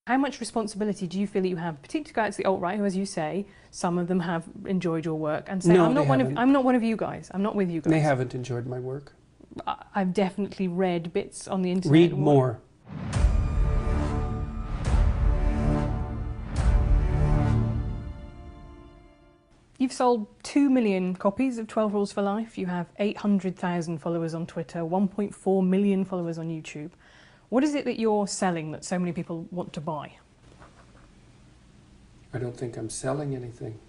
How much responsibility do you feel that you have, particularly to go out to the alt-right, who, as you say, some of them have enjoyed your work, and say, No, I'm not one of you guys. I'm not with you guys. They haven't enjoyed my work. I've definitely read bits on the internet. Read more. You've sold 2 million copies of 12 Rules for Life. You have 800,000 followers on Twitter, 1.4 million followers on YouTube. What is it that you're selling that so many people want to buy? I don't think I'm selling anything.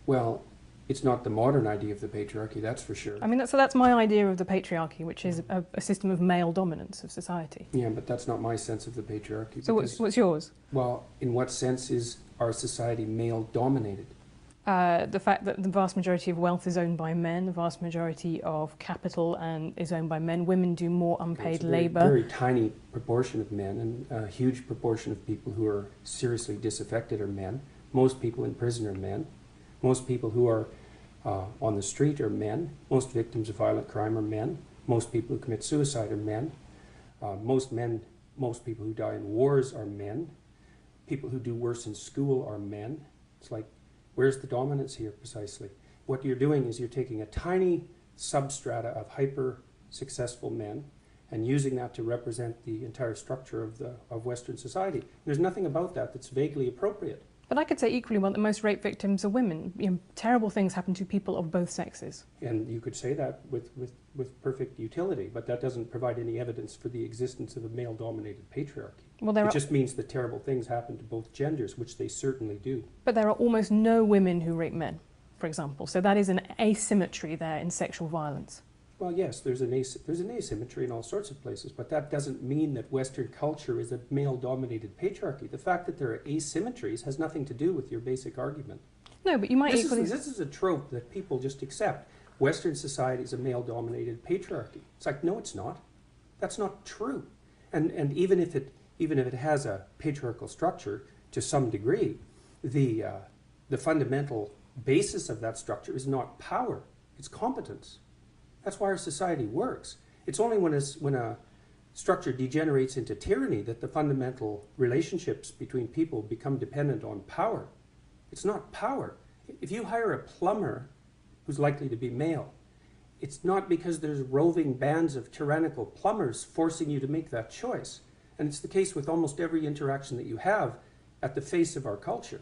Well, it's not the modern idea of the patriarchy, that's for sure. I mean, that's my idea of the patriarchy, which is a system of male dominance of society. Yeah, but that's not my sense of the patriarchy. So what's yours? Well, in what sense is our society male-dominated? The fact that the vast majority of wealth is owned by men, the vast majority of capital is owned by men. Women do more unpaid labour. Very tiny proportion of men, and a huge proportion of people who are seriously disaffected are men. Most people in prison are men. Most people who are on the street are men. Most victims of violent crime are men. Most people who commit suicide are men. Most people who die in wars are men. People who do worse in school are men. It's like, where's the dominance here precisely? What you're doing is you're taking a tiny substrata of hyper-successful men and using that to represent the entire structure of Western society. There's nothing about that that's vaguely appropriate. But I could say equally well that most rape victims are women. You know, terrible things happen to people of both sexes. And you could say that with perfect utility, but that doesn't provide any evidence for the existence of a male-dominated patriarchy. Well, it just means that terrible things happen to both genders, which they certainly do. But there are almost no women who rape men, for example. So that is an asymmetry there in sexual violence. Well, yes, there's an asymmetry in all sorts of places, but that doesn't mean that Western culture is a male-dominated patriarchy. The fact that there are asymmetries has nothing to do with your basic argument. No, but you might equally... This is a trope that people just accept. Western society is a male-dominated patriarchy. It's like, no, it's not. That's not true. And even if it has a patriarchal structure to some degree, the fundamental basis of that structure is not power, it's competence. That's why our society works. It's only when a structure degenerates into tyranny that the fundamental relationships between people become dependent on power. It's not power. If you hire a plumber who's likely to be male, it's not because there's roving bands of tyrannical plumbers forcing you to make that choice. And it's the case with almost every interaction that you have at the face of our culture.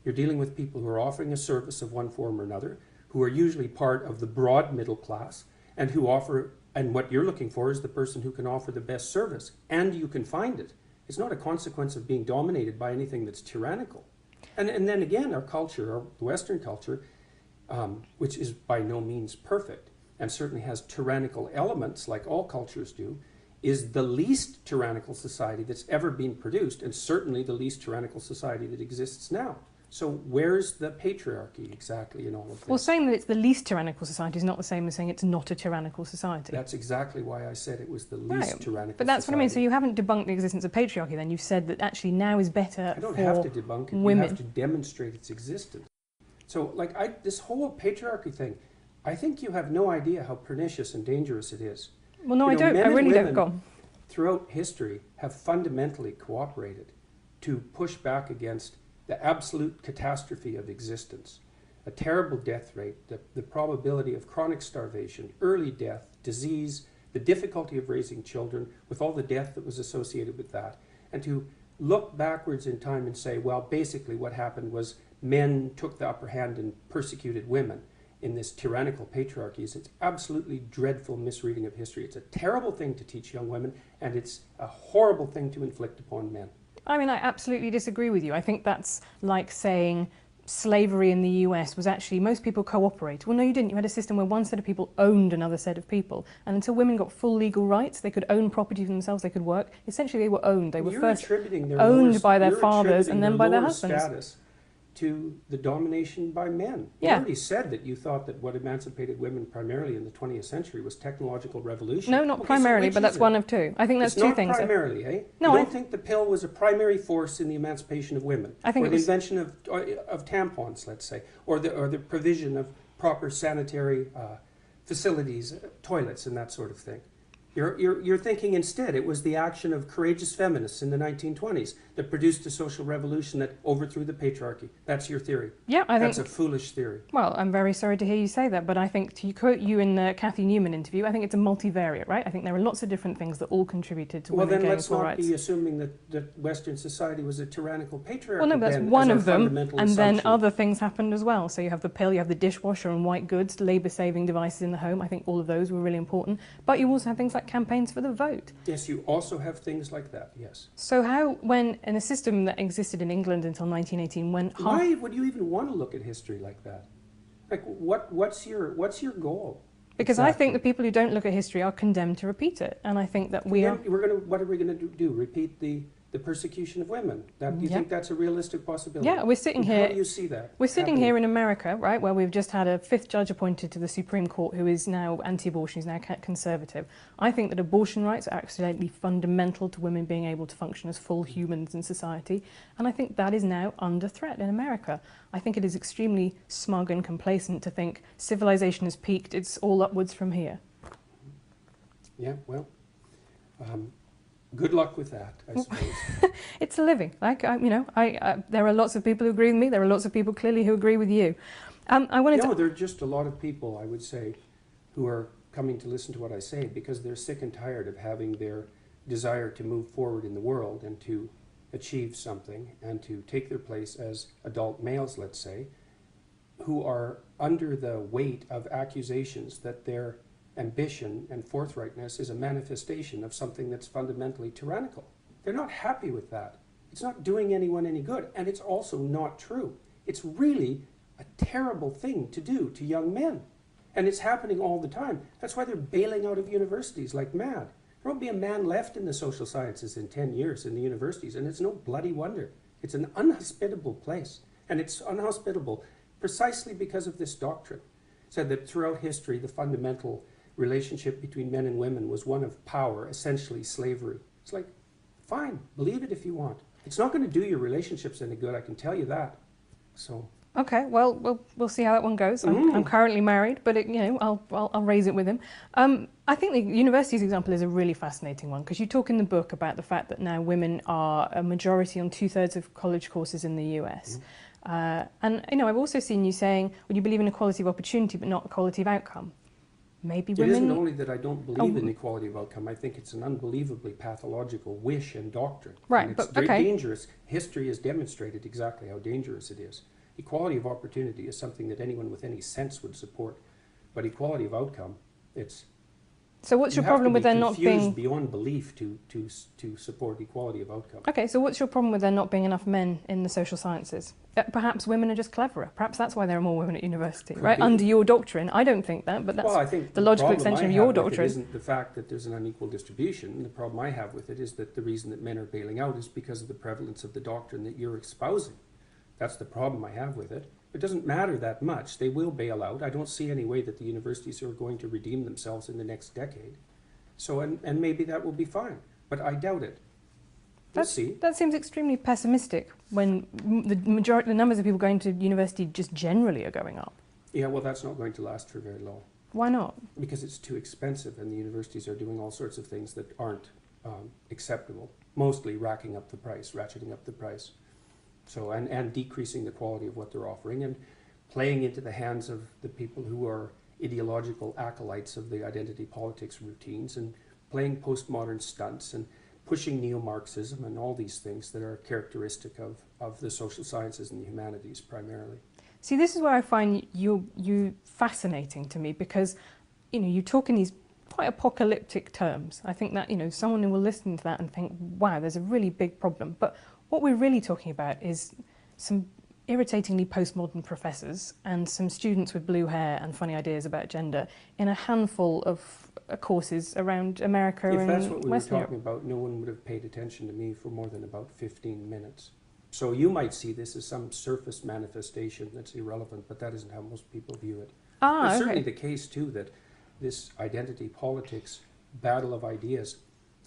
You're dealing with people who are offering a service of one form or another, who are usually part of the broad middle class, and what you're looking for is the person who can offer the best service, and you can find it. It's not a consequence of being dominated by anything that's tyrannical. And then again, our culture, our Western culture, which is by no means perfect, and certainly has tyrannical elements like all cultures do, is the least tyrannical society that's ever been produced, and certainly the least tyrannical society that exists now. So where's the patriarchy exactly in all of this? Well, saying that it's the least tyrannical society is not the same as saying it's not a tyrannical society. That's exactly why I said it was the least tyrannical But that's society. what I mean. So you haven't debunked the existence of patriarchy then. You've said that actually now is better for women. I don't have to debunk it. You have to demonstrate its existence. So this whole patriarchy thing, I think you have no idea how pernicious and dangerous it is. Well, no, I don't. I really don't. Go on. Throughout history have fundamentally cooperated to push back against the absolute catastrophe of existence, a terrible death rate, the probability of chronic starvation, early death, disease, the difficulty of raising children with all the death that was associated with that, and to look backwards in time and say, well, basically what happened was men took the upper hand and persecuted women in this tyrannical patriarchy. It's absolutely dreadful misreading of history. It's a terrible thing to teach young women, and it's a horrible thing to inflict upon men. I mean, I absolutely disagree with you. I think that's like saying slavery in the US was actually, most people cooperated. Well, no, you didn't. You had a system where one set of people owned another set of people. And until women got full legal rights, they could own property for themselves, they could work. Essentially, they were owned. They were first owned by their fathers and then by their husbands. Status to the domination by men. Yeah. You already said that you thought that what emancipated women primarily in the 20th century was technological revolution. No, not primarily, but that's one of two. I think that's two things. It's not primarily, eh? No, you don't think the pill was a primary force in the emancipation of women? I think or the invention of tampons, let's say, or the provision of proper sanitary facilities, toilets, and that sort of thing. You're thinking instead it was the action of courageous feminists in the 1920s that produced a social revolution that overthrew the patriarchy. That's your theory. Yeah, I think that's a foolish theory. Well, I'm very sorry to hear you say that, but I think, to quote you in the Cathy Newman interview, I think it's a multivariate, right? I think there are lots of different things that all contributed to women gaining full rights. Well, then let's not be assuming that Western society was a tyrannical patriarchy. Well, no, that's one of them, and then other things happened as well. So you have the pill, you have the dishwasher and white goods, labour-saving devices in the home. I think all of those were really important. But you also have things like campaigns for the vote. Yes, you also have things like that, yes. So how, when in a system that existed in England until 1918, when why would you even want to look at history like that? Like, what's your goal? Because exactly. I think the people who don't look at history are condemned to repeat it, and I think that what are we going to do? Repeat the persecution of women? Do you think that's a realistic possibility? Yeah, we're sitting here. How do you see that? We're sitting here in America, right, where we've just had a 5th judge appointed to the Supreme Court who is now anti-abortion, who's now conservative. I think that abortion rights are absolutely fundamental to women being able to function as full humans in society, and I think that is now under threat in America. I think it is extremely smug and complacent to think civilization has peaked, it's all upwards from here. Yeah, well, good luck with that, I suppose. It's a living. Like, there are lots of people who agree with me. There are lots of people clearly who agree with you. There are just a lot of people, I would say, who are coming to listen to what I say because they're sick and tired of having their desire to move forward in the world and to achieve something and to take their place as adult males, let's say, who are under the weight of accusations that their ambition and forthrightness is a manifestation of something that's fundamentally tyrannical. They're not happy with that. It's not doing anyone any good, and it's also not true. It's really a terrible thing to do to young men, and it's happening all the time. That's why they're bailing out of universities like mad. There won't be a man left in the social sciences in 10 years in the universities, and it's no bloody wonder. It's an unhospitable place, and it's unhospitable precisely because of this doctrine. It said that throughout history, the fundamental relationship between men and women was one of power, essentially slavery. It's like, fine, believe it if you want. It's not going to do your relationships any good, I can tell you that. So. Okay, well, we'll see how that one goes. I'm currently married, but I'll raise it with him. I think the universities example is a really fascinating one because you talk in the book about the fact that now women are a majority on 2/3 of college courses in the US. And I've also seen you saying, well, you believe in equality of opportunity, but not equality of outcome. Maybe women. It isn't only that I don't believe in equality of outcome. I think it's an unbelievably pathological wish and doctrine. Right, and it's very dangerous. History has demonstrated exactly how dangerous it is. Equality of opportunity is something that anyone with any sense would support, but equality of outcome, it's. So what's your problem with there not being beyond belief to support equality of outcome? Okay, so what's your problem with there not being enough men in the social sciences? Perhaps women are just cleverer. Perhaps that's why there are more women at university, right? Under your doctrine, I don't think that, but that's I think the logical extension of your doctrine. It isn't the fact that there's an unequal distribution. The problem I have with it is that the reason that men are bailing out is because of the prevalence of the doctrine that you're espousing. That's the problem I have with it. It doesn't matter that much. They will bail out. I don't see any way that the universities are going to redeem themselves in the next decade. So, and maybe that will be fine, but I doubt it. We'll see. That seems extremely pessimistic when the numbers of people going to university just generally are going up. Yeah, well, that's not going to last for very long. Why not? Because it's too expensive, and the universities are doing all sorts of things that aren't acceptable, mostly ratcheting up the price. So, and decreasing the quality of what they're offering and playing into the hands of the people who are ideological acolytes of the identity politics routines and playing postmodern stunts and pushing neo-Marxism and all these things that are characteristic of the social sciences and the humanities primarily. See, this is where I find you fascinating to me because, you talk in these quite apocalyptic terms. I think that, someone who will listen to that and think, wow, there's a really big problem. But what we're really talking about is some irritatingly postmodern professors and some students with blue hair and funny ideas about gender in a handful of courses around America and Western Europe. If that's what we were talking about, no one would have paid attention to me for more than about 15 minutes. So you might see this as some surface manifestation that's irrelevant, but that isn't how most people view it. It's certainly the case, too, that this identity politics battle of ideas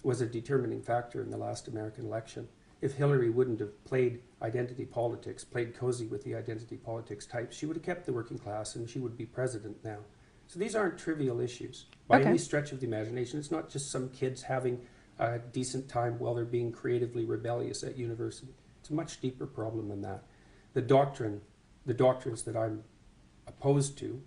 was a determining factor in the last American election. If Hillary wouldn't have played identity politics, played cozy with the identity politics types, she would have kept the working class and she would be president now. So these aren't trivial issues by Okay. any stretch of the imagination. It's not just some kids having a decent time while they're being creatively rebellious at university. It's a much deeper problem than that. The doctrines that I'm opposed to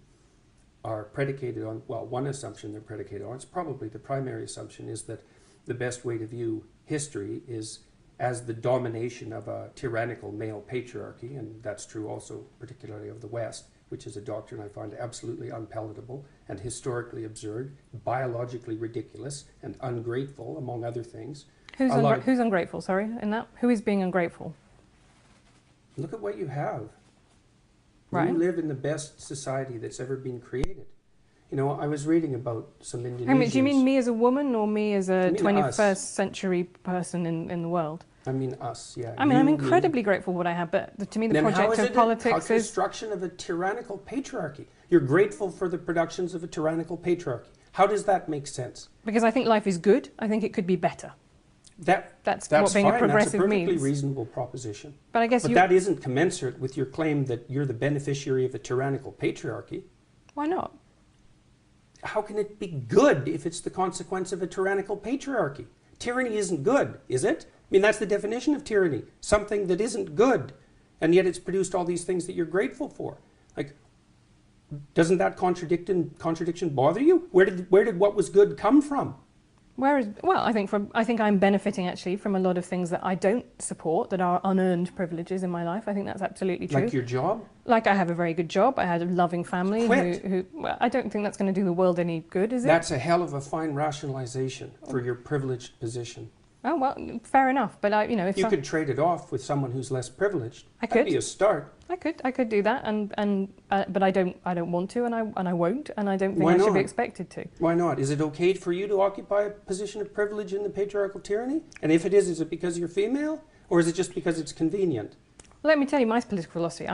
are predicated on, well, one assumption they're predicated on, it's probably the primary assumption, is that the best way to view history is as the domination of a tyrannical male patriarchy, and that's true also particularly of the West, which is a doctrine I find absolutely unpalatable and historically absurd, biologically ridiculous, and ungrateful, among other things. Who's ungrateful, sorry, in that? Who is being ungrateful? Look at what you have. Right. You live in the best society that's ever been created. You know, I was reading about some Indonesians. Hang on, do you mean me as a woman or me as a I mean 21st us. century person in the world? I mean us, yeah. I mean, I'm You, incredibly grateful for what I have, but to me the Then how project is of it a politics is... construction of a tyrannical patriarchy? You're grateful for the productions of a tyrannical patriarchy. How does that make sense? Because I think life is good. I think it could be better. That's what being fine. a progressive That's a perfectly means. reasonable proposition. But I guess But that isn't commensurate with your claim that you're the beneficiary of a tyrannical patriarchy. Why not? How can it be good if it's the consequence of a tyrannical patriarchy? Tyranny isn't good, is it? I mean, that's the definition of tyranny. Something that isn't good. And yet it's produced all these things that you're grateful for. Like, doesn't that contradiction bother you? Where did what was good come from? I think I'm benefiting actually from a lot of things that I don't support, that are unearned privileges in my life. I think that's absolutely true. Like your job? Like I have a very good job. I had a loving family. Quit. Well, I don't think that's going to do the world any good, is it? That's a hell of a fine rationalization for your privileged position. Oh well, fair enough. But if You could trade it off with someone who's less privileged. I could. That'd be a start. I could do that, but I don't want to, and I won't, and I don't think Why I should not? be expected to. Why not? Is it okay for you to occupy a position of privilege in the patriarchal tyranny? And if it is it because you're female? Or is it just because it's convenient? Let me tell you my political philosophy.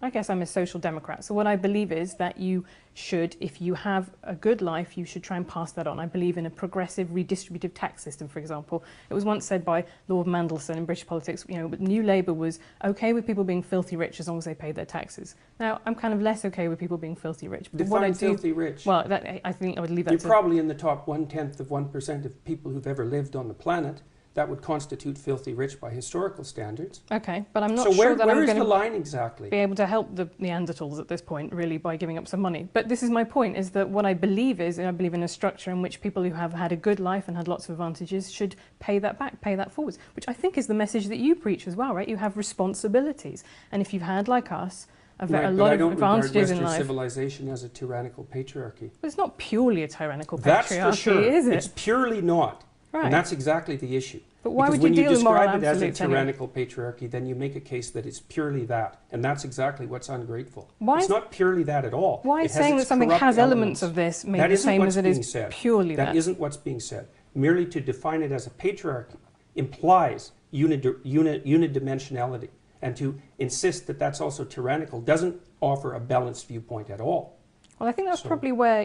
I guess I'm a social democrat. So what I believe is that you should, if you have a good life, you should try and pass that on. I believe in a progressive redistributive tax system, for example. It was once said by Lord Mandelson in British politics, New Labour was okay with people being filthy rich as long as they paid their taxes. Now, I'm kind of less okay with people being filthy rich. But Define filthy rich. Well, I think I would leave that You're probably in the top 1/10 of 1% of people who've ever lived on the planet. That would constitute filthy rich by historical standards. Okay, but I'm not so sure that where I'm is going the to line exactly? be able to help the Neanderthals at this point, really, by giving up some money. But this is my point, is that what I believe is, I believe in a structure in which people who have had a good life and had lots of advantages should pay that back, pay that forwards, which I think is the message that you preach as well, right? You have responsibilities. And if you've had, like us, a lot of advantages in life. Civilization as a tyrannical patriarchy. But it's not purely a tyrannical That's patriarchy, for sure. is it? It's purely not. Right. And that's exactly the issue. But why because would you deal with moral when you describe it as a absolutes anyway? tyrannical patriarchy, then you make a case that it's purely that. And that's exactly what's ungrateful. Why it's is- not purely that at all. Why It is has saying its that something corrupt has elements of this That made the isn't same what's as it being is said. purely that? That isn't what's being said. Merely to define it as a patriarchy implies unidimensionality. And to insist that that's also tyrannical doesn't offer a balanced viewpoint at all. Well, I think that's probably where,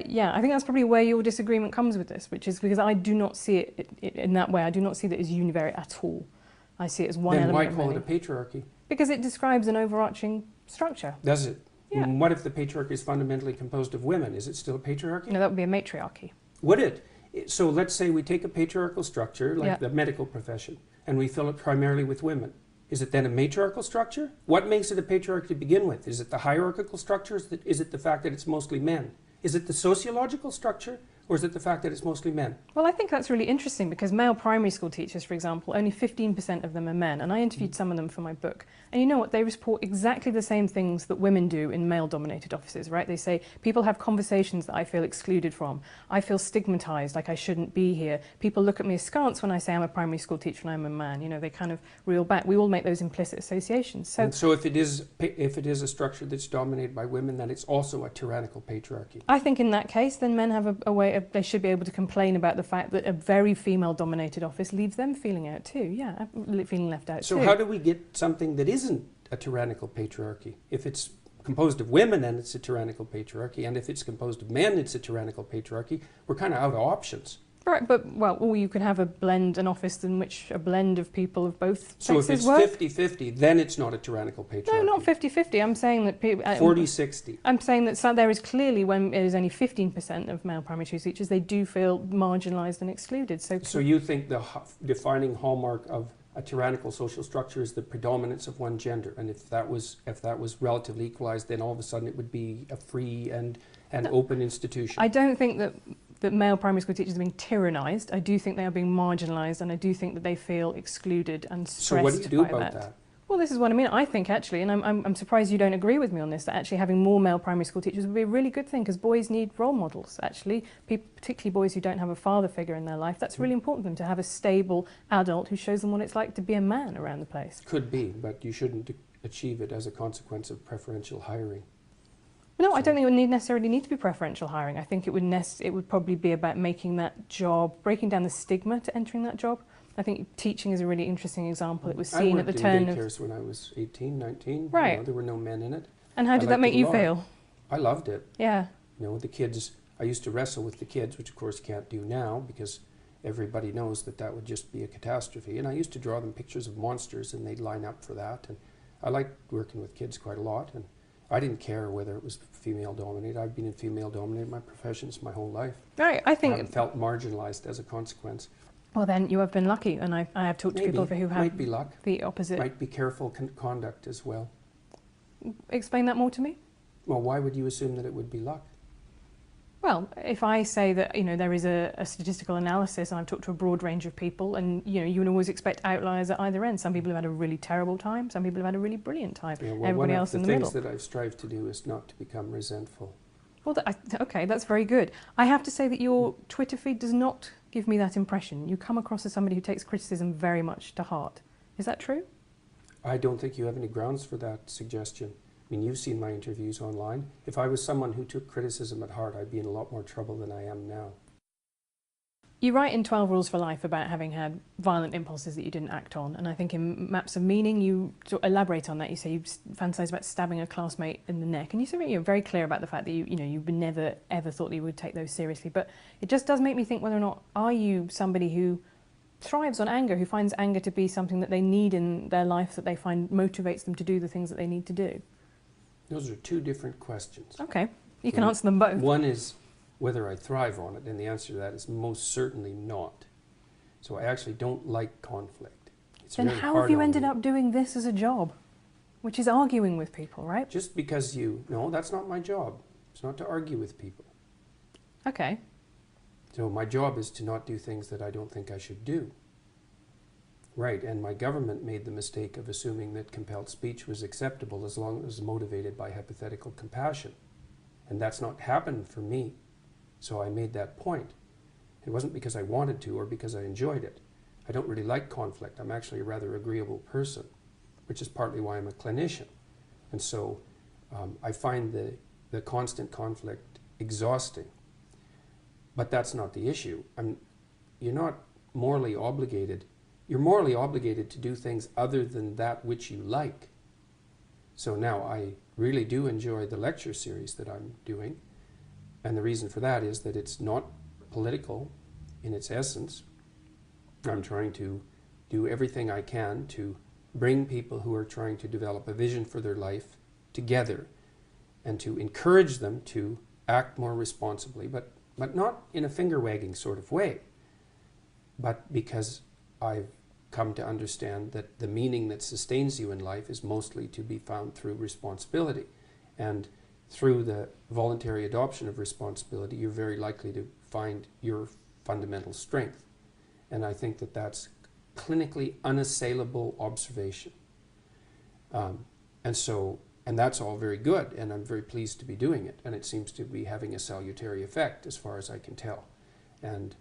your disagreement comes with this, which is because I do not see it in that way. I do not see that as univariate at all. I see it as one Then element why of call many. it a patriarchy? Because it describes an overarching structure. Does it? Yeah. And what if the patriarchy is fundamentally composed of women? Is it still a patriarchy? That would be a matriarchy. Would it? So let's say we take a patriarchal structure, like Yeah. the medical profession, and we fill it primarily with women. Is it then a matriarchal structure? What makes it a patriarchy to begin with? Is it the hierarchical structure? Is it the fact that it's mostly men? Is it the sociological structure? Or is it the fact that it's mostly men? Well, I think that's really interesting because male primary school teachers, for example, only 15% of them are men. And I interviewed some of them for my book. And you know what? They report exactly the same things that women do in male-dominated offices, right? They say, people have conversations that I feel excluded from. I feel stigmatized, like I shouldn't be here. People look at me askance when I say I'm a primary school teacher and I'm a man. They kind of reel back. We all make those implicit associations. So if it is a structure that's dominated by women, then it's also a tyrannical patriarchy. I think in that case, then men have a way of, they should be able to complain about the fact that a very female-dominated office leaves them feeling out too. Yeah, feeling left out too. So how do we get something that isn't a tyrannical patriarchy? If it's composed of women, then it's a tyrannical patriarchy, and if it's composed of men, it's a tyrannical patriarchy. We're kind of out of options. Right, but, well, or you could have an office in which a blend of people of both So if sexes it's work. 50-50, then it's not a tyrannical patriarchy. No, not 50-50. I'm saying that people... 40-60. I'm saying that there is clearly, when it is only 15% of male primary school teachers, they do feel marginalised and excluded. So you think the defining hallmark of a tyrannical social structure is the predominance of one gender, and if that was relatively equalised, then all of a sudden it would be a free and open institution. I don't think that male primary school teachers are being tyrannised. I do think they are being marginalised, and I do think that they feel excluded and stressed by that. So what do you do about that? Well, this is what I mean. I think actually, and I'm surprised you don't agree with me on this, that actually having more male primary school teachers would be a really good thing, because boys need role models, actually, particularly boys who don't have a father figure in their life. That's really important for them, to have a stable adult who shows them what it's like to be a man around the place. Could be, but you shouldn't achieve it as a consequence of preferential hiring. No, I don't think it would necessarily need to be preferential hiring. I think it would probably be about making that job, breaking down the stigma to entering that job. I think teaching is a really interesting example. It was seen at the turn of... I worked in daycares when I was 18, 19. Right. You know, there were no men in it. And how did that make you feel? I loved it. Yeah. You know, the kids, I used to wrestle with the kids, which of course you can't do now because everybody knows that would just be a catastrophe. And I used to draw them pictures of monsters and they'd line up for that. And I liked working with kids quite a lot. And I didn't care whether it was female-dominated. I've been in female-dominated my professions my whole life. Right, I think... I haven't felt marginalised as a consequence. Well, then you have been lucky, and I have talked to people who have might be luck. The opposite. Might be careful conduct as well. Explain that more to me. Well, why would you assume that it would be luck? Well, if I say that, you know, there is a statistical analysis, and I've talked to a broad range of people, and, you know, you would always expect outliers at either end. Some people have had a really terrible time, some people have had a really brilliant time, yeah, well, everybody else in the middle. One of the things that I've strived to do is not to become resentful. Well, okay, that's very good. I have to say that your Twitter feed does not give me that impression. You come across as somebody who takes criticism very much to heart. Is that true? I don't think you have any grounds for that suggestion. I mean, you've seen my interviews online. If I was someone who took criticism at heart, I'd be in a lot more trouble than I am now. You write in 12 Rules for Life about having had violent impulses that you didn't act on, and I think in Maps of Meaning you sort of elaborate on that. You say you fantasize about stabbing a classmate in the neck, and you say you're very clear about the fact that you've never ever thought that you would take those seriously. But it just does make me think whether or not are you somebody who thrives on anger, who finds anger to be something that they need in their life, that they find motivates them to do the things that they need to do. Those are two different questions. Okay, you can answer them both. One is whether I thrive on it, and the answer to that is most certainly not. So I actually don't like conflict. It's then how have you ended up doing this as a job, which is arguing with people, right? Just because no, that's not my job. It's not to argue with people. Okay. So my job is to not do things that I don't think I should do. Right, and my government made the mistake of assuming that compelled speech was acceptable as long as it was motivated by hypothetical compassion. And that's not happened for me. So I made that point. It wasn't because I wanted to or because I enjoyed it. I don't really like conflict. I'm actually a rather agreeable person, which is partly why I'm a clinician. And so I find the constant conflict exhausting. But that's not the issue. You're not morally obligated. You're morally obligated to do things other than that which you like. So now I really do enjoy the lecture series that I'm doing. And the reason for that is that it's not political in its essence. I'm trying to do everything I can to bring people who are trying to develop a vision for their life together and to encourage them to act more responsibly, but not in a finger-wagging sort of way, but because I've come to understand that the meaning that sustains you in life is mostly to be found through responsibility. And through the voluntary adoption of responsibility, you're very likely to find your fundamental strength. And I think that that's clinically unassailable observation. And that's all very good, and I'm very pleased to be doing it. And it seems to be having a salutary effect as far as I can tell. And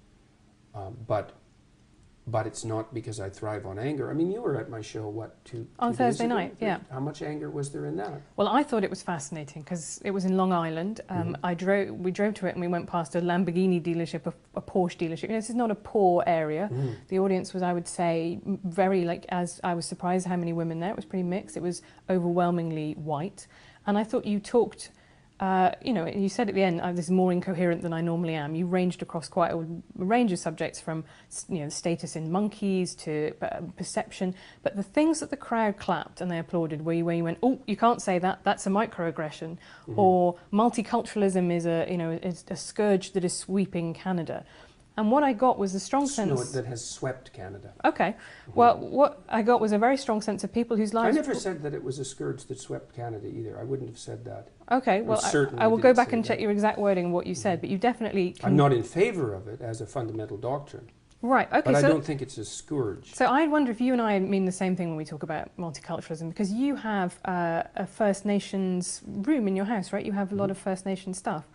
but it's not because I thrive on anger. I mean, you were at my show, what, two on days Thursday ago? night, yeah. How much anger was there in that? Well, I thought it was fascinating because it was in Long Island. We drove to it and we went past a Lamborghini dealership, a Porsche dealership. You know, this is not a poor area. The audience was, I would say, very, as I was surprised how many women there. It was pretty mixed. It was overwhelmingly white. And I thought you talked you know, you said at the end, this is more incoherent than I normally am. You ranged across quite a range of subjects from, you know, status in monkeys to perception. But the things that the crowd clapped and they applauded where you went, oh, you can't say that, that's a microaggression. Or multiculturalism is is a scourge that is sweeping Canada. And what I got was a strong sense... No, that has swept Canada. Okay. Well, what I got was a very strong sense of people whose lives... I never said that it was a scourge that swept Canada either. I wouldn't have said that. Okay, well, I will go back and check your exact wording of what you said, but you definitely... I'm not in favour of it as a fundamental doctrine. Right, okay. But I don't think it's a scourge. So I wonder if you and I mean the same thing when we talk about multiculturalism, because you have a First Nations room in your house, right? You have a lot of First Nations stuff.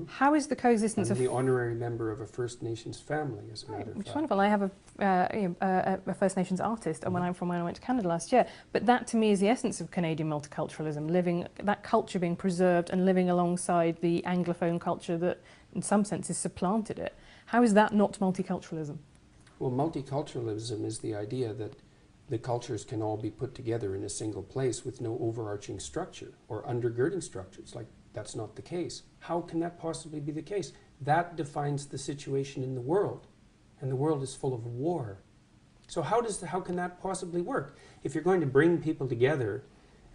How is the coexistence I'm the honorary member of a First Nations family, as a matter of fact. Which is wonderful. I have a First Nations artist when I went to Canada last year. But that, to me, is the essence of Canadian multiculturalism, living that culture being preserved and living alongside the Anglophone culture that, in some senses, supplanted it. How is that not multiculturalism? Well, multiculturalism is the idea that the cultures can all be put together in a single place with no overarching structure or undergirding structures. Like, that's not the case. How can that possibly be the case? That defines the situation in the world, and the world is full of war. So how can that possibly work? If you're going to bring people together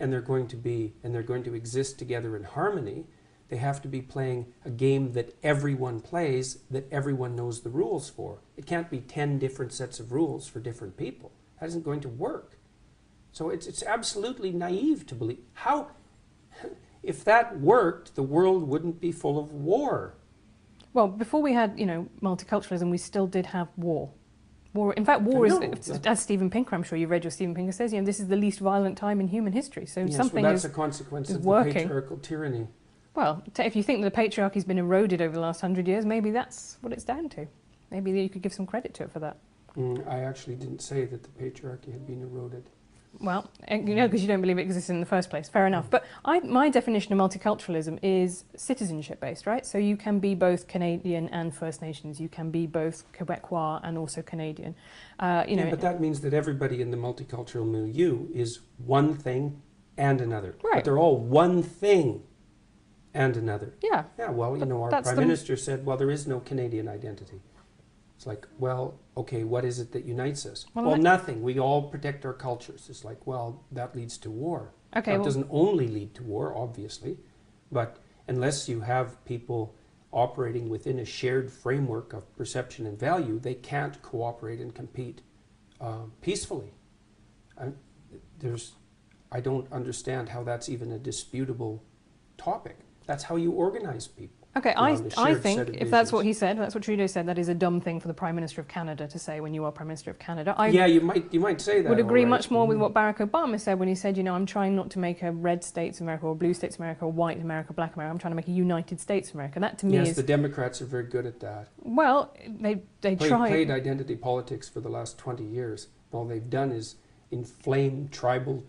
and they're going to exist together in harmony, they have to be playing a game that everyone plays, that everyone knows the rules for. It can't be 10 different sets of rules for different people. That isn't going to work. So it's absolutely naive to believe. How, if that worked, the world wouldn't be full of war. Well, before we had, multiculturalism, we still did have war. In fact, war is, as Steven Pinker, I'm sure you read what Steven Pinker says, this is the least violent time in human history. So yes, something that's a consequence of the patriarchal tyranny. Well, if you think that the patriarchy's been eroded over the last 100 years, maybe that's what it's down to. Maybe you could give some credit to it for that. I actually didn't say that the patriarchy had been eroded. Well, because you don't believe it exists in the first place. Fair enough. But my definition of multiculturalism is citizenship-based, right? So you can be both Canadian and First Nations. You can be both Quebecois and also Canadian. But that means that everybody in the multicultural milieu is one thing and another. Right. But they're all one thing and another. Yeah. Yeah, well, our Prime Minister said, well, there is no Canadian identity. It's like, well, okay, what is it that unites us? Well, nothing. We all protect our cultures. It's like, well, that leads to war. Okay, it doesn't only lead to war, obviously, but unless you have people operating within a shared framework of perception and value, they can't cooperate and compete peacefully. I don't understand how that's even a disputable topic. That's how you organize people. Okay, I think if that's what he said, that's what Trudeau said, that is a dumb thing for the Prime Minister of Canada to say when you are Prime Minister of Canada. You might say that. Would agree much more with what Barack Obama said when he said, I'm trying not to make a red States America or blue States America or white America, black America. I'm trying to make a United States America. That to me is... Yes, the Democrats are very good at that. Well, they played identity politics for the last 20 years. All they've done is inflame tribal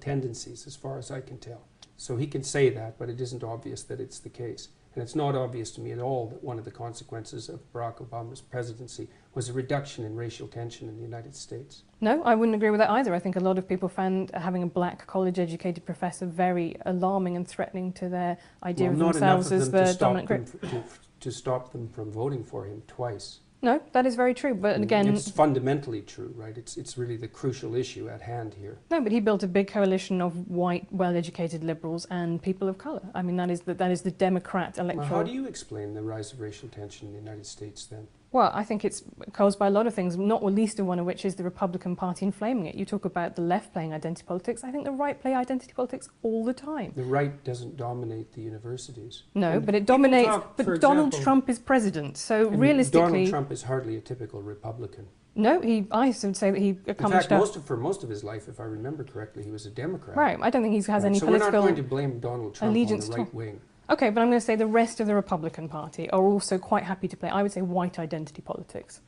tendencies, as far as I can tell. So he can say that, but it isn't obvious that it's the case. And it's not obvious to me at all that one of the consequences of Barack Obama's presidency was a reduction in racial tension in the United States. No, I wouldn't agree with that either. I think a lot of people found having a black college-educated professor very alarming and threatening to their idea of themselves as the dominant group. To stop them from voting for him twice. No, that is very true, but again... It's fundamentally true, right? It's really the crucial issue at hand here. No, but he built a big coalition of white, well-educated liberals and people of colour. I mean, that is the Democrat electoral... Well, how do you explain the rise of racial tension in the United States, then? Well, I think it's caused by a lot of things, not least of one of which is the Republican Party inflaming it. You talk about the left playing identity politics. I think the right play identity politics all the time. The right doesn't dominate the universities. No, but it dominates... But Donald Trump is president, so realistically... Donald Trump is hardly a typical Republican. No, I would say that he accomplished... In fact, for most of his life, if I remember correctly, he was a Democrat. Right, I don't think he has any so political... So we're not going to blame Donald Trump on the right wing. Okay, but I'm going to say the rest of the Republican Party are also quite happy to play, I would say, white identity politics.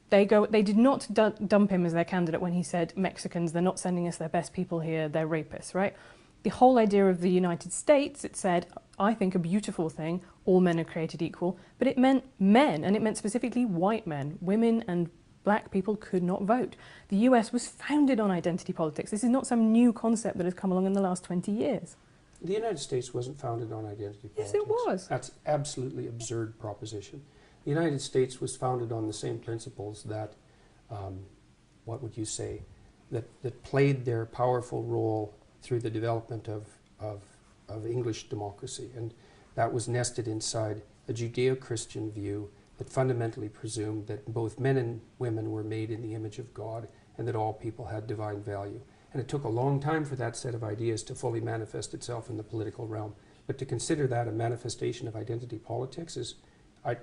They did not dump him as their candidate when he said, Mexicans, they're not sending us their best people here, they're rapists, right? The whole idea of the United States, it said, I think a beautiful thing, all men are created equal, but it meant men, and it meant specifically white men. Women and black people could not vote. The US was founded on identity politics. This is not some new concept that has come along in the last 20 years. The United States wasn't founded on identity politics. Yes, it was. That's absolutely absurd proposition. The United States was founded on the same principles that, what would you say, that played their powerful role through the development of English democracy. And that was nested inside a Judeo-Christian view that fundamentally presumed that both men and women were made in the image of God and that all people had divine value. And it took a long time for that set of ideas to fully manifest itself in the political realm. But to consider that a manifestation of identity politics is, I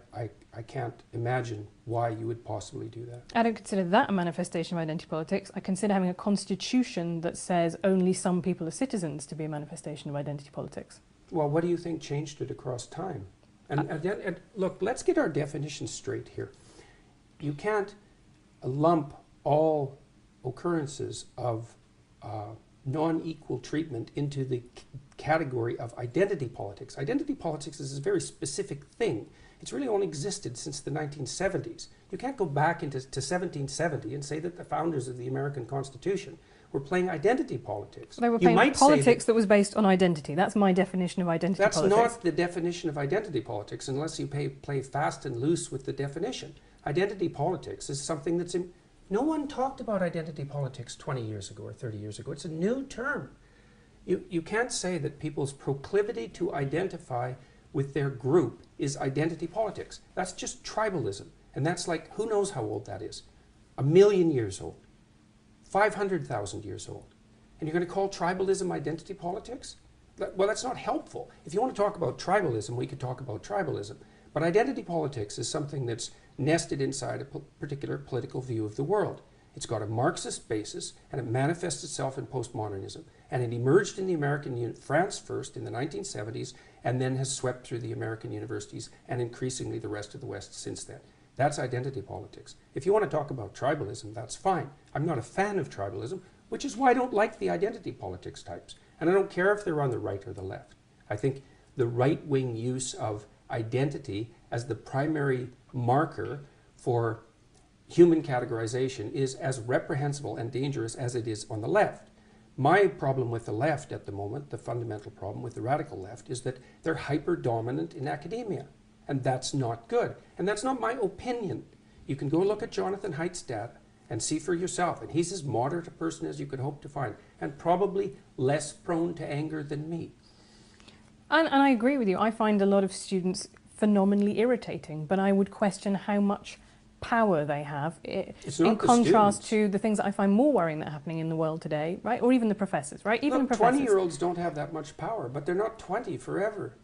can't imagine why you would possibly do that. I don't consider that a manifestation of identity politics. I consider having a constitution that says only some people are citizens to be a manifestation of identity politics. Well, what do you think changed it across time? And look, let's get our definitions straight here. You can't lump all occurrences of non-equal treatment into the category of identity politics. Identity politics is a very specific thing. It's really only existed since the 1970s. You can't go back into 1770 and say that the founders of the American Constitution were playing identity politics. They were playing politics that was based on identity. That's my definition of identity politics. That's not the definition of identity politics unless you play fast and loose with the definition. Identity politics is something that's... No one talked about identity politics 20 years ago or 30 years ago. It's a new term. You can't say that people's proclivity to identify with their group is identity politics. That's just tribalism. And that's like, who knows how old that is? 1,000,000 years old. 500,000 years old. And you're going to call tribalism identity politics? Well, that's not helpful. If you want to talk about tribalism, we could talk about tribalism. But identity politics is something that's nested inside a particular political view of the world. It's got a Marxist basis, and it manifests itself in postmodernism. And it emerged in the American France first in the 1970s, and then has swept through the American universities and increasingly the rest of the West since then. That's identity politics. If you want to talk about tribalism, that's fine. I'm not a fan of tribalism, which is why I don't like the identity politics types. And I don't care if they're on the right or the left. I think the right-wing use of identity as the primary marker for human categorization is as reprehensible and dangerous as it is on the left. My problem with the left at the moment, the fundamental problem with the radical left, is that they're hyper-dominant in academia. And that's not good. And that's not my opinion. You can go look at Jonathan Haidt's data and see for yourself. And he's as moderate a person as you could hope to find, and probably less prone to anger than me. And I agree with you. I find a lot of students phenomenally irritating, but I would question how much power they have in contrast to the things that I find more worrying that are happening in the world today, right? Or even the professors, right? Even professors. 20-year-olds don't have that much power, but they're not 20 forever.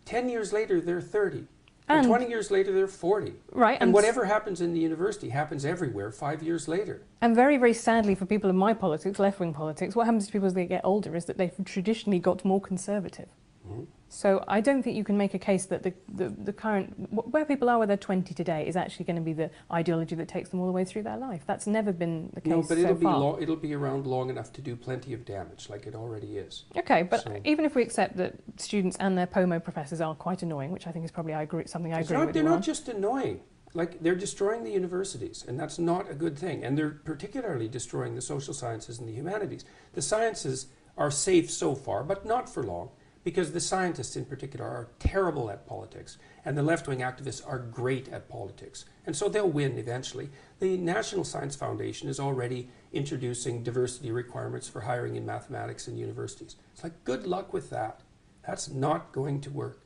10 years later, they're 30. And 20 years later, they're 40. Right. And whatever happens in the university happens everywhere 5 years later. And very, very sadly for people in my politics, left-wing politics, what happens to people as they get older is that they've traditionally got more conservative. Mm-hmm. So I don't think you can make a case that the current, where people are when they're 20 today is actually going to be the ideology that takes them all the way through their life. That's never been the case so far. No, but it'll be around long enough to do plenty of damage, like it already is. Okay, but even if we accept that students and their POMO professors are quite annoying, which I think is probably something I agree with. They're not just annoying. Like, they're destroying the universities, and that's not a good thing. And they're particularly destroying the social sciences and the humanities. The sciences are safe so far, but not for long, because the scientists in particular are terrible at politics, and the left-wing activists are great at politics. And so they'll win eventually. The National Science Foundation is already introducing diversity requirements for hiring in mathematics in universities. It's like, good luck with that. That's not going to work.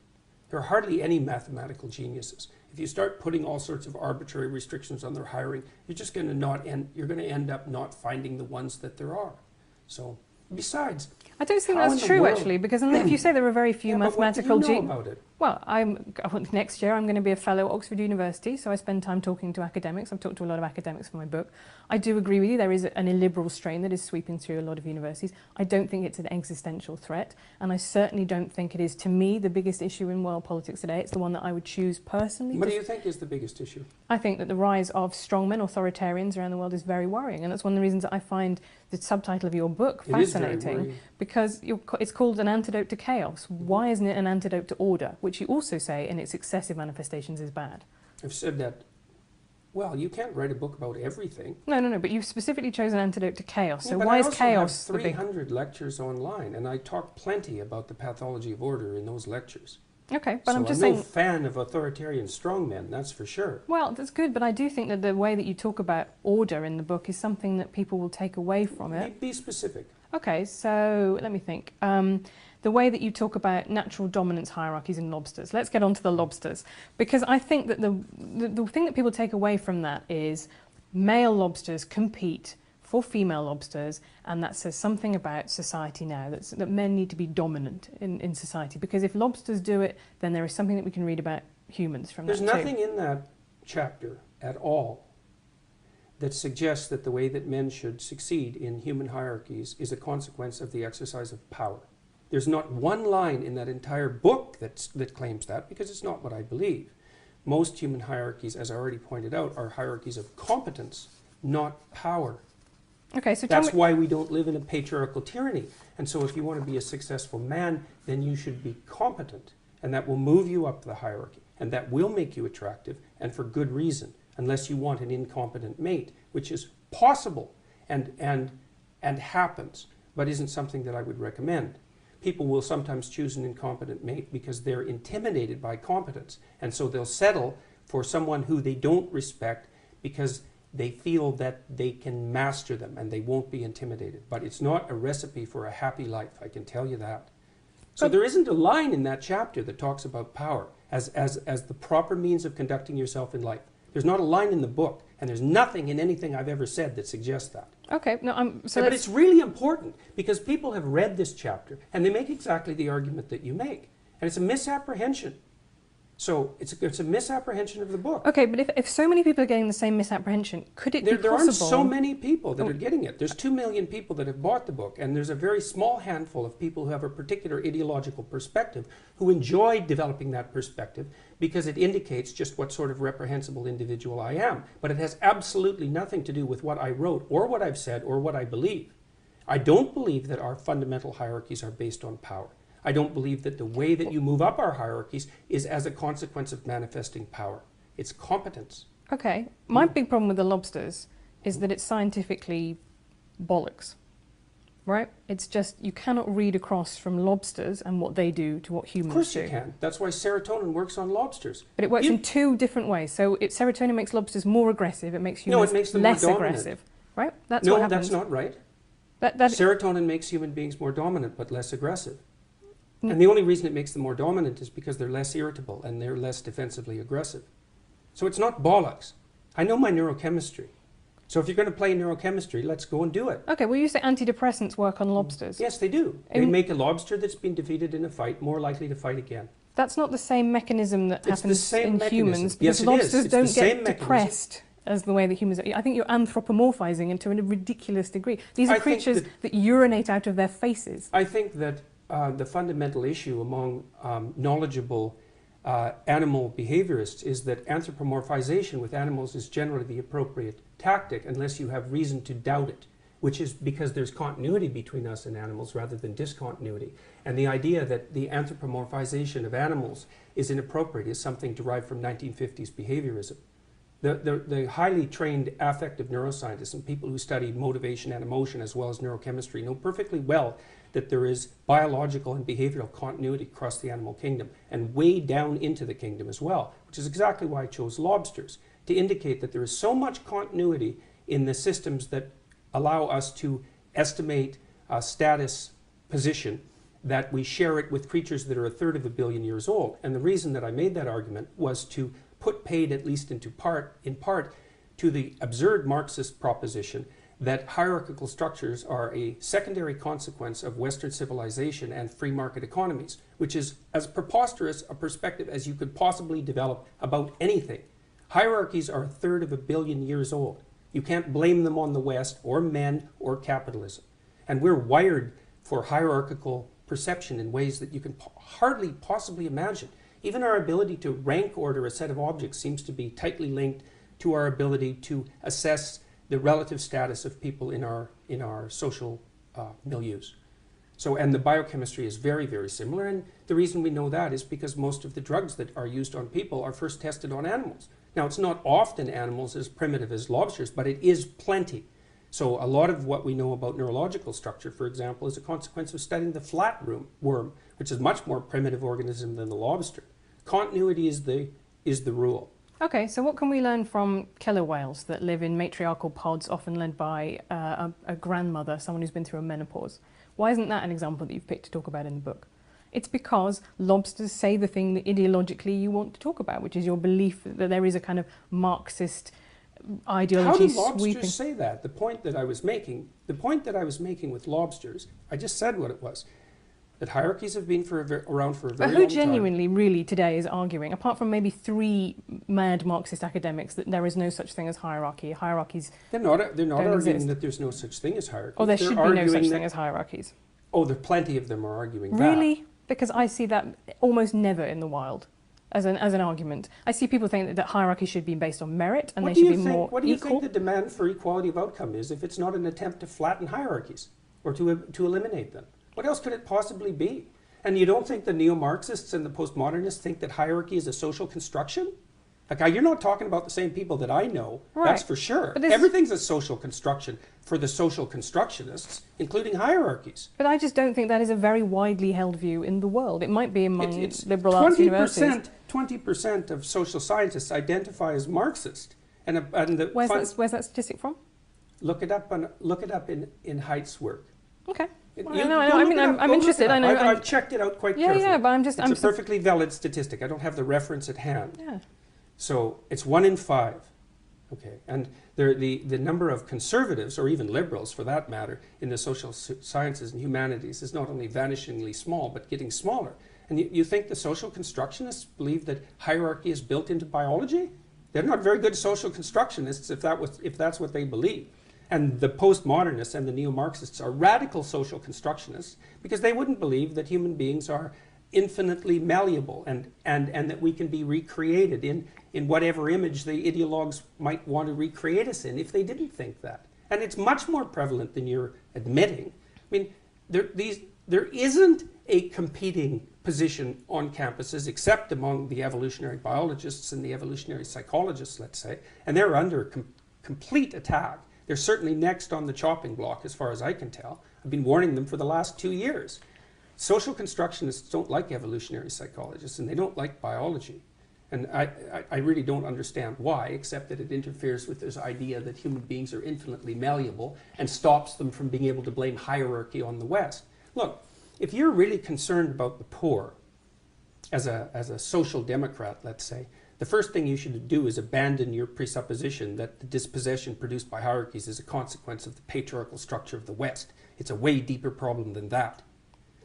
There are hardly any mathematical geniuses. If you start putting all sorts of arbitrary restrictions on their hiring, you're just going to end up not finding the ones that there are. So, besides, I don't think that's true, actually, because if you say there are very few mathematical geniuses. What do you know about it? Well, next year I'm going to be a fellow at Oxford University, so I spend time talking to academics. I've talked to a lot of academics for my book. I do agree with you, there is an illiberal strain that is sweeping through a lot of universities. I don't think it's an existential threat, and I certainly don't think it is, to me, the biggest issue in world politics today. It's the one that I would choose personally. What do you think is the biggest issue? I think that the rise of strongmen, authoritarians around the world is very worrying, and that's one of the reasons that I find the subtitle of your book fascinating, because it's called An Antidote to Chaos. Why isn't it an antidote to order, which you also say in its excessive manifestations is bad? I've said that Well, you can't write a book about everything. No, but you've specifically chosen Antidote to Chaos. So Yeah, but why I is also chaos have the big... 300 lectures online, and I talk plenty about the pathology of order in those lectures. Okay, but So I'm just I'm saying... no fan of authoritarian strongmen, that's for sure. Well, that's good, but I do think that the way that you talk about order in the book is something that people will take away from it. Be specific. Okay, so let me think. The way that you talk about natural dominance hierarchies in lobsters. Let's get on to the lobsters. Because I think that the thing that people take away from that is male lobsters compete for female lobsters, and that says something about society now, that men need to be dominant in society. Because if lobsters do it, then there is something that we can read about humans from that too. There's nothing in that chapter at all that suggests that the way that men should succeed in human hierarchies is a consequence of the exercise of power. There's not one line in that entire book that claims that, because it's not what I believe. Most human hierarchies, as I already pointed out, are hierarchies of competence, not power. Okay, so that's why we don't live in a patriarchal tyranny. And so if you want to be a successful man, then you should be competent, and that will move you up the hierarchy, and that will make you attractive, and for good reason, unless you want an incompetent mate, which is possible and happens, but isn't something that I would recommend. People will sometimes choose an incompetent mate because they're intimidated by competence, and so they'll settle for someone who they don't respect because they feel that they can master them and they won't be intimidated. But it's not a recipe for a happy life, I can tell you that. So there isn't a line in that chapter that talks about power as the proper means of conducting yourself in life. There's not a line in the book, and there's nothing in anything I've ever said that suggests that. Okay, no, but it's really important because people have read this chapter and they make exactly the argument that you make, and it's a misapprehension. So it's a misapprehension of the book. Okay, but if so many people are getting the same misapprehension, could it be possible... There aren't so many people that are getting it. There's 2 million people that have bought the book, and there's a very small handful of people who have a particular ideological perspective who enjoy developing that perspective because it indicates just what sort of reprehensible individual I am. But it has absolutely nothing to do with what I wrote or what I've said or what I believe. I don't believe that our fundamental hierarchies are based on power. I don't believe that the way that you move up our hierarchies is as a consequence of manifesting power. It's competence. Okay. My big problem with the lobsters is that it's scientifically bollocks, right? It's just, you cannot read across from lobsters and what they do to what humans do. Of course you can. That's why serotonin works on lobsters. But it works in 2 different ways. So serotonin makes lobsters more aggressive, it makes humans less aggressive, right? That's what happens. No, that's not right. Serotonin makes human beings more dominant but less aggressive. And the only reason it makes them more dominant is because they're less irritable and they're less defensively aggressive. So it's not bollocks. I know my neurochemistry. So if you're going to play neurochemistry, let's go and do it. Okay, well you say antidepressants work on lobsters. Yes, they do. They make a lobster that's been defeated in a fight more likely to fight again. That's not the same mechanism that happens in humans. Yes, because lobsters don't get depressed as the way that humans are. I think you're anthropomorphizing into a ridiculous degree. These are creatures that urinate out of their faces. I think that the fundamental issue among knowledgeable animal behaviorists is that anthropomorphization with animals is generally the appropriate tactic unless you have reason to doubt it, which is because there's continuity between us and animals rather than discontinuity. And the idea that the anthropomorphization of animals is inappropriate is something derived from 1950s behaviorism. The highly trained affective neuroscientists and people who study motivation and emotion as well as neurochemistry know perfectly well that there is biological and behavioral continuity across the animal kingdom and way down into the kingdom as well, which is exactly why I chose lobsters, to indicate that there is so much continuity in the systems that allow us to estimate status position that we share it with creatures that are 1/3 of a billion years old. And the reason that I made that argument was to put paid, at least in part, to the absurd Marxist proposition that hierarchical structures are a secondary consequence of Western civilization and free market economies, which is as preposterous a perspective as you could possibly develop about anything. Hierarchies are 1/3 of a billion years old. You can't blame them on the West or men or capitalism. And we're wired for hierarchical perception in ways that you can hardly possibly imagine. Even our ability to rank order a set of objects seems to be tightly linked to our ability to assess the relative status of people in our social milieus. So, and the biochemistry is very, very similar. And the reason we know that is because most of the drugs that are used on people are first tested on animals. Now, it's not often animals as primitive as lobsters, but it is plenty. So a lot of what we know about neurological structure, for example, is a consequence of studying the flatworm, which is a much more primitive organism than the lobster. Continuity is the rule. Okay, so what can we learn from killer whales that live in matriarchal pods, often led by a grandmother, someone who's been through a menopause? Why isn't that an example that you've picked to talk about in the book? It's because lobsters say the thing that ideologically you want to talk about, which is your belief that there is a kind of Marxist ideology sweeping. How do lobsters say that? The point that I was making with lobsters, I just said what it was. That hierarchies have been around for a very long time. But who genuinely, really, today is arguing, apart from maybe 3 mad Marxist academics, that there is no such thing as hierarchy? Hierarchies They're not arguing exist. that there's no such thing as hierarchy. Or there should be no such thing as hierarchies. Oh, there plenty of them are arguing that. Really? Because I see that almost never in the wild as an argument. I see people think that hierarchy should be based on merit and they should be more equal. What do you think the demand for equality of outcome is if it's not an attempt to flatten hierarchies or to eliminate them? What else could it possibly be? And you don't think the neo-Marxists and the postmodernists think that hierarchy is a social construction? Like, you're not talking about the same people that I know, right. That's for sure. Everything's a social construction for the social constructionists, including hierarchies. But I just don't think that is a very widely held view in the world. It might be among liberal arts universities. 20% of social scientists identify as Marxist. Where's that statistic from? Look it up in Height's work. Okay. I'm interested. I know. I've checked it out quite carefully. Yeah, but it's a perfectly valid statistic. I don't have the reference at hand. Yeah. So it's 1 in 5. Okay, and the number of conservatives, or even liberals for that matter, in the social sciences and humanities is not only vanishingly small, but getting smaller. And you think the social constructionists believe that hierarchy is built into biology? They're not very good social constructionists if that's what they believe. And the postmodernists and the neo-Marxists are radical social constructionists because they wouldn't believe that human beings are infinitely malleable and that we can be recreated in whatever image the ideologues might want to recreate us in if they didn't think that. And it's much more prevalent than you're admitting. I mean, there isn't a competing position on campuses except among the evolutionary biologists and the evolutionary psychologists, let's say, and they're under complete attack. They're certainly next on the chopping block as far as I can tell. I've been warning them for the last 2 years. Social constructionists don't like evolutionary psychologists and they don't like biology. And I really don't understand why, except that it interferes with this idea that human beings are infinitely malleable and stops them from being able to blame hierarchy on the West. Look, if you're really concerned about the poor, as a social democrat, let's say, the first thing you should do is abandon your presupposition that the dispossession produced by hierarchies is a consequence of the patriarchal structure of the West. It's a way deeper problem than that.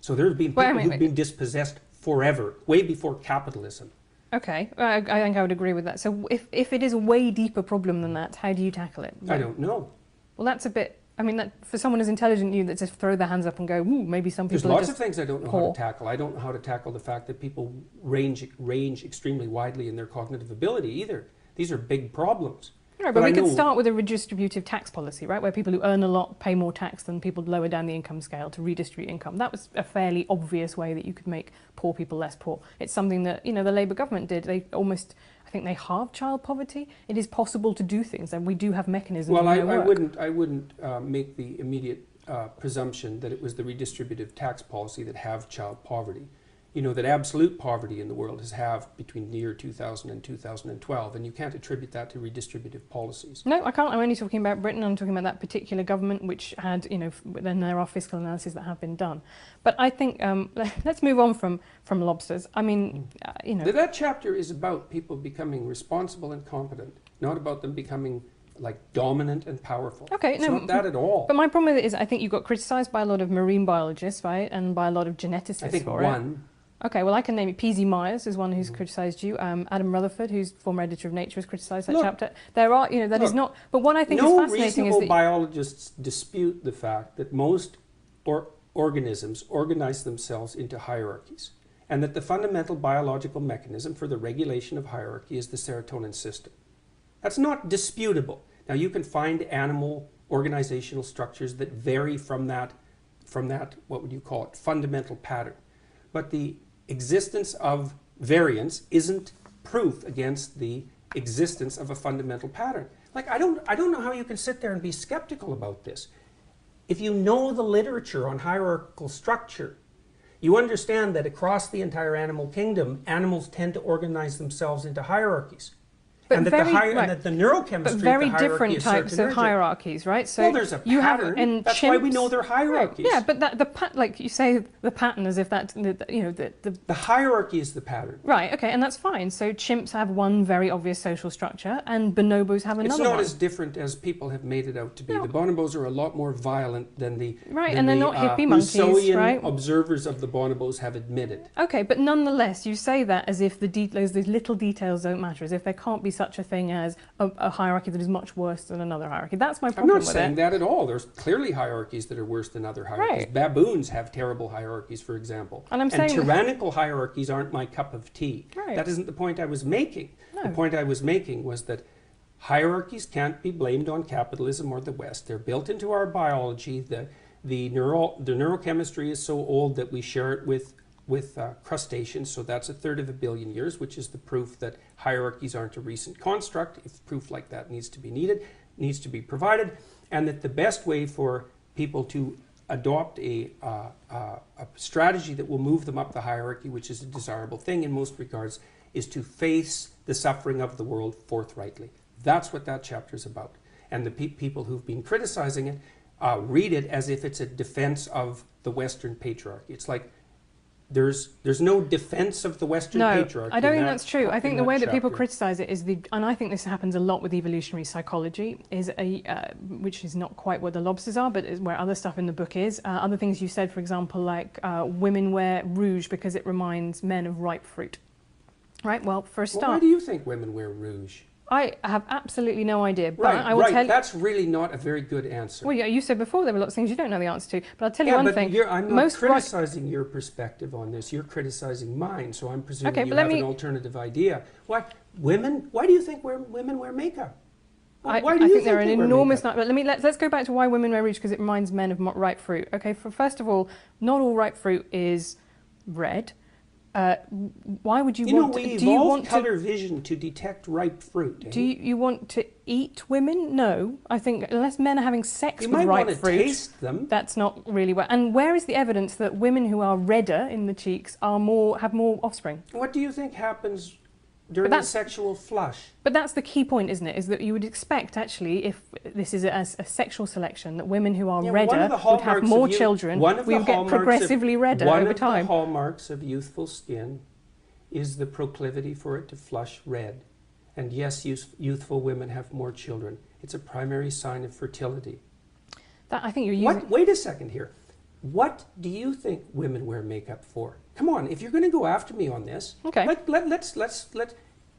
So there have been people who've been dispossessed forever, way before capitalism. Okay, I think I would agree with that. So if it is a way deeper problem than that, how do you tackle it? I don't know. Well, that's a bit... I mean, that for someone as intelligent as you that just throw their hands up and go, ooh, maybe some people There's lots of things I don't know how to tackle. I don't know how to tackle the fact that people range extremely widely in their cognitive ability either. These are big problems. Right, but we could start with a redistributive tax policy, right, where people who earn a lot pay more tax than people lower down the income scale to redistribute income. That was a fairly obvious way that you could make poor people less poor. It's something that, the Labour government did. They almost... I think they halved child poverty. It is possible to do things, and we do have mechanisms. Well, I wouldn't make the immediate presumption that it was the redistributive tax policy that halved child poverty. You know that absolute poverty in the world has halved between the year 2000 and 2012, and you can't attribute that to redistributive policies. No, I can't. I'm only talking about Britain. I'm talking about that particular government, which had, then there are fiscal analyses that have been done. But I think let's move on from lobsters. I mean, That chapter is about people becoming responsible and competent, not about them becoming like dominant and powerful. Okay, it's not that at all. But my problem with it is I think you got criticised by a lot of marine biologists, right, and by a lot of geneticists I think for one. it. Okay, well, I can name it. P.Z. Myers is one who's criticised you. Adam Rutherford, who's former editor of Nature, has criticised that chapter. There are, that is not... But what I think is fascinating is that... No reasonable biologists dispute the fact that most organisms organize themselves into hierarchies, and that the fundamental biological mechanism for the regulation of hierarchy is the serotonin system. That's not disputable. Now, you can find animal organizational structures that vary from that, what would you call it, fundamental pattern. But the existence of variance isn't proof against the existence of a fundamental pattern. Like, I don't know how you can sit there and be skeptical about this. If you know the literature on hierarchical structure, you understand that across the entire animal kingdom, animals tend to organize themselves into hierarchies. But and, very, that the neurochemistry but very of the hierarchy different is types of hierarchies, right? So well, there's a you pattern. Have, that's chimps, why we know they're hierarchies. Right, yeah, but like you say, the pattern as if that, the hierarchy is the pattern. Right. Okay, and that's fine. So chimps have one very obvious social structure, and bonobos have another. It's not one. as different as people have made it out to be. No. The bonobos are a lot more violent than the and they're not hippie monkeys, Rousseauian right? observers of the bonobos have admitted. Okay, but nonetheless, you say that as if those little details don't matter, as if there can't be such a thing as a hierarchy that is much worse than another hierarchy. That's my problem with it. I'm not saying that at all. There's clearly hierarchies that are worse than other hierarchies. Right. Baboons have terrible hierarchies, for example. And I'm saying tyrannical hierarchies aren't my cup of tea. Right. That isn't the point I was making. No. The point I was making was that hierarchies can't be blamed on capitalism or the West. They're built into our biology. The neurochemistry is so old that we share it with crustaceans, so that's 1/3 of a billion years, which is the proof that hierarchies aren't a recent construct. If proof like that needs to be provided, and that the best way for people to adopt a strategy that will move them up the hierarchy, which is a desirable thing in most regards, is to face the suffering of the world forthrightly. That's what that chapter is about. And the people who've been criticizing it read it as if it's a defense of the Western patriarchy. It's like, there's no defense of the Western patriarchy. No, I don't think that's true. I think the way that people chapter. criticize it is and I think this happens a lot with evolutionary psychology, is which is not quite what the lobsters are, but is where other stuff in the book is. Other things you said, for example, like women wear rouge because it reminds men of ripe fruit. Right. Well, for a start, why do you think women wear rouge? I have absolutely no idea, but Right, I will tell you. That's really not a very good answer. Well, yeah, you said before there were lots of things you don't know the answer to, but I'll tell you one thing. I'm not criticizing your perspective on this. You're criticizing mine, so I'm presuming you have an alternative idea. Why do you think women wear makeup? I think there are an enormous number. But let's go back to why women wear rouge, because it reminds men of ripe fruit. Okay, first of all, not all ripe fruit is red. Why would you want to... we evolved color vision to detect ripe fruit. Do you want to eat women? No. I think unless men are having sex with ripe fruit... You might want to taste them. That's not really where... And where is the evidence that women who are redder in the cheeks have more offspring? What do you think happens during the sexual flush? But that's the key point, isn't it? Is that you would expect, actually, if this is a sexual selection, that women who are redder would have more children. We would get progressively redder over time. One of the hallmarks of youthful skin is the proclivity for it to flush red. And yes, youthful women have more children. It's a primary sign of fertility. I think you're using... Wait a second here. What do you think women wear makeup for? Come on, if you're going to go after me on this, okay. Let's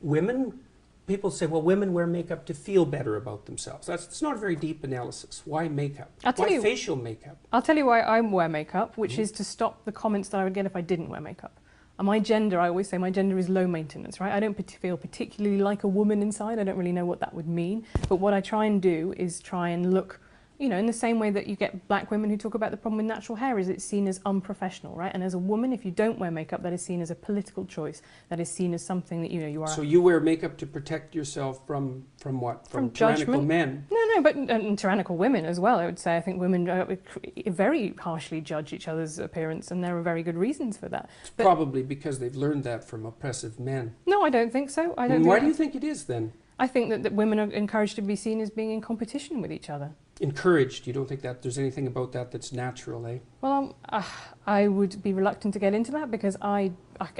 women. People say, well, women wear makeup to feel better about themselves. It's not a very deep analysis. Why makeup? Why facial makeup? I'll tell you why I wear makeup, which is to stop the comments that I would get if I didn't wear makeup. And my gender, I always say my gender is low maintenance, right? I don't feel particularly like a woman inside. I don't really know what that would mean. But what I try and do is try and look, in the same way that you get black women who talk about the problem with natural hair, is it's seen as unprofessional, right? And as a woman, if you don't wear makeup, that is seen as a political choice. That is seen as something that, you are... So you wear makeup to protect yourself from what? From tyrannical judgment. Men? No, but and tyrannical women as well, I would say. I think women very harshly judge each other's appearance, and there are very good reasons for that. It's probably because they've learned that from oppressive men. No, I don't think so. Why do you think it is, then? I think that women are encouraged to be seen as being in competition with each other. Encouraged? You don't think that there's anything about that that's natural, eh? Well, I would be reluctant to get into that, because I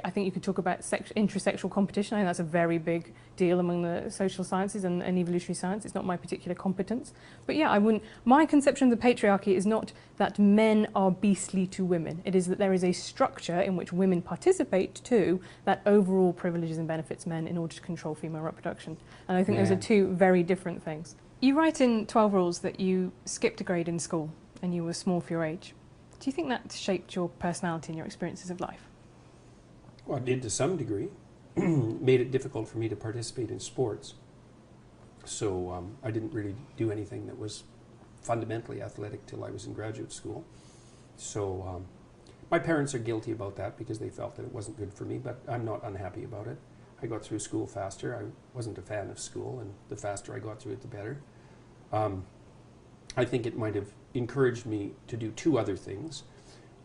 think you could talk about intrasexual competition. I think that's a very big deal among the social sciences and evolutionary science. It's not my particular competence. But yeah, my conception of the patriarchy is not that men are beastly to women. It is that there is a structure in which women participate too that overall privileges and benefits men in order to control female reproduction. And I think those are two very different things. You write in 12 Rules that you skipped a grade in school and you were small for your age. Do you think that shaped your personality and your experiences of life? Well, it did to some degree. Made it difficult for me to participate in sports. So I didn't really do anything that was fundamentally athletic till I was in graduate school. So my parents are guilty about that because they felt that it wasn't good for me, but I'm not unhappy about it. I got through school faster. I wasn't a fan of school, and the faster I got through it, the better. I think it might have encouraged me to do two other things,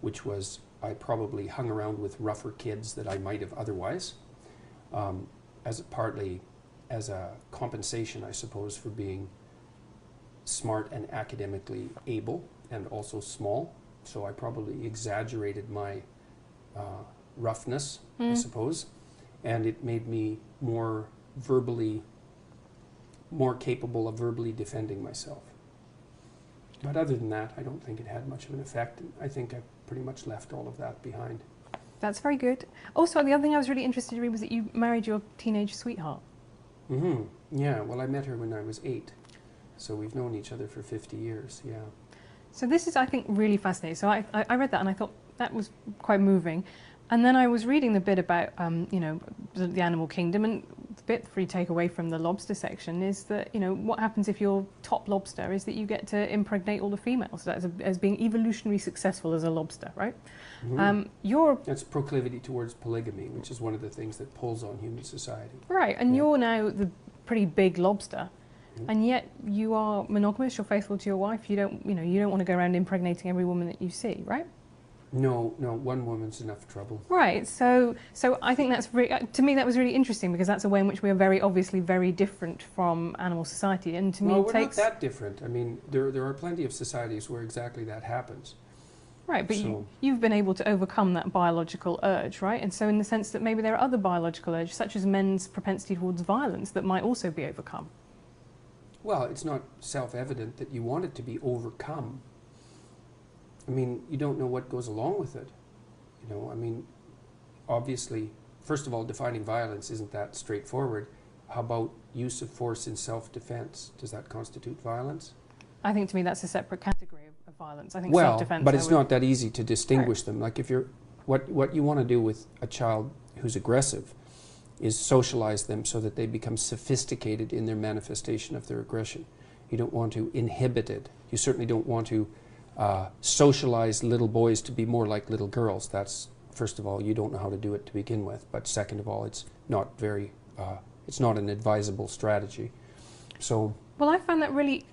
which was I probably hung around with rougher kids that I might have otherwise, partly as a compensation, I suppose, for being smart and academically able and also small. So I probably exaggerated my roughness, I suppose, and it made me more capable of verbally defending myself. But other than that, I don't think it had much of an effect. I think I pretty much left all of that behind. That's very good. Also, the other thing I was really interested to read was that you married your teenage sweetheart. Mm-hmm. Yeah, well, I met her when I was 8. So we've known each other for 50 years, yeah. So this is, I think, really fascinating. So I read that and I thought that was quite moving. And then I was reading the bit about, you know, the animal kingdom, and the bit for you take away from the lobster section is that, you know, what happens if you're top lobster is that you get to impregnate all the females. That's as being evolutionarily successful as a lobster, right? Mm-hmm. That's proclivity towards polygamy, which is one of the things that pulls on human society. Right, and you're now the pretty big lobster. And yet you are monogamous, you're faithful to your wife, you don't want to go around impregnating every woman that you see, right? No, one woman's enough trouble. Right, so I think that's to me that was really interesting, because that's a way in which we are very obviously very different from animal society, and to me we're not that different. I mean, there are plenty of societies where exactly that happens. Right, but you've been able to overcome that biological urge, right? And so in the sense that maybe there are other biological urges, such as men's propensity towards violence, that might also be overcome. Well, it's not self-evident that you want it to be overcome. I mean, you don't know what goes along with it. You know, I mean, obviously, first of all, defining violence isn't that straightforward. How about use of force in self-defense? Does that constitute violence? I think to me that's a separate category of violence. I think well, self-defense. But it's not that easy to distinguish them. Like if you're, what you want to do with a child who's aggressive is socialize them so that they become sophisticated in their manifestation of their aggression. You don't want to inhibit it. You certainly don't want to socialize little boys to be more like little girls. That's, first of all, you don't know how to do it to begin with, but second of all, it's not an advisable strategy. So, well, I found that really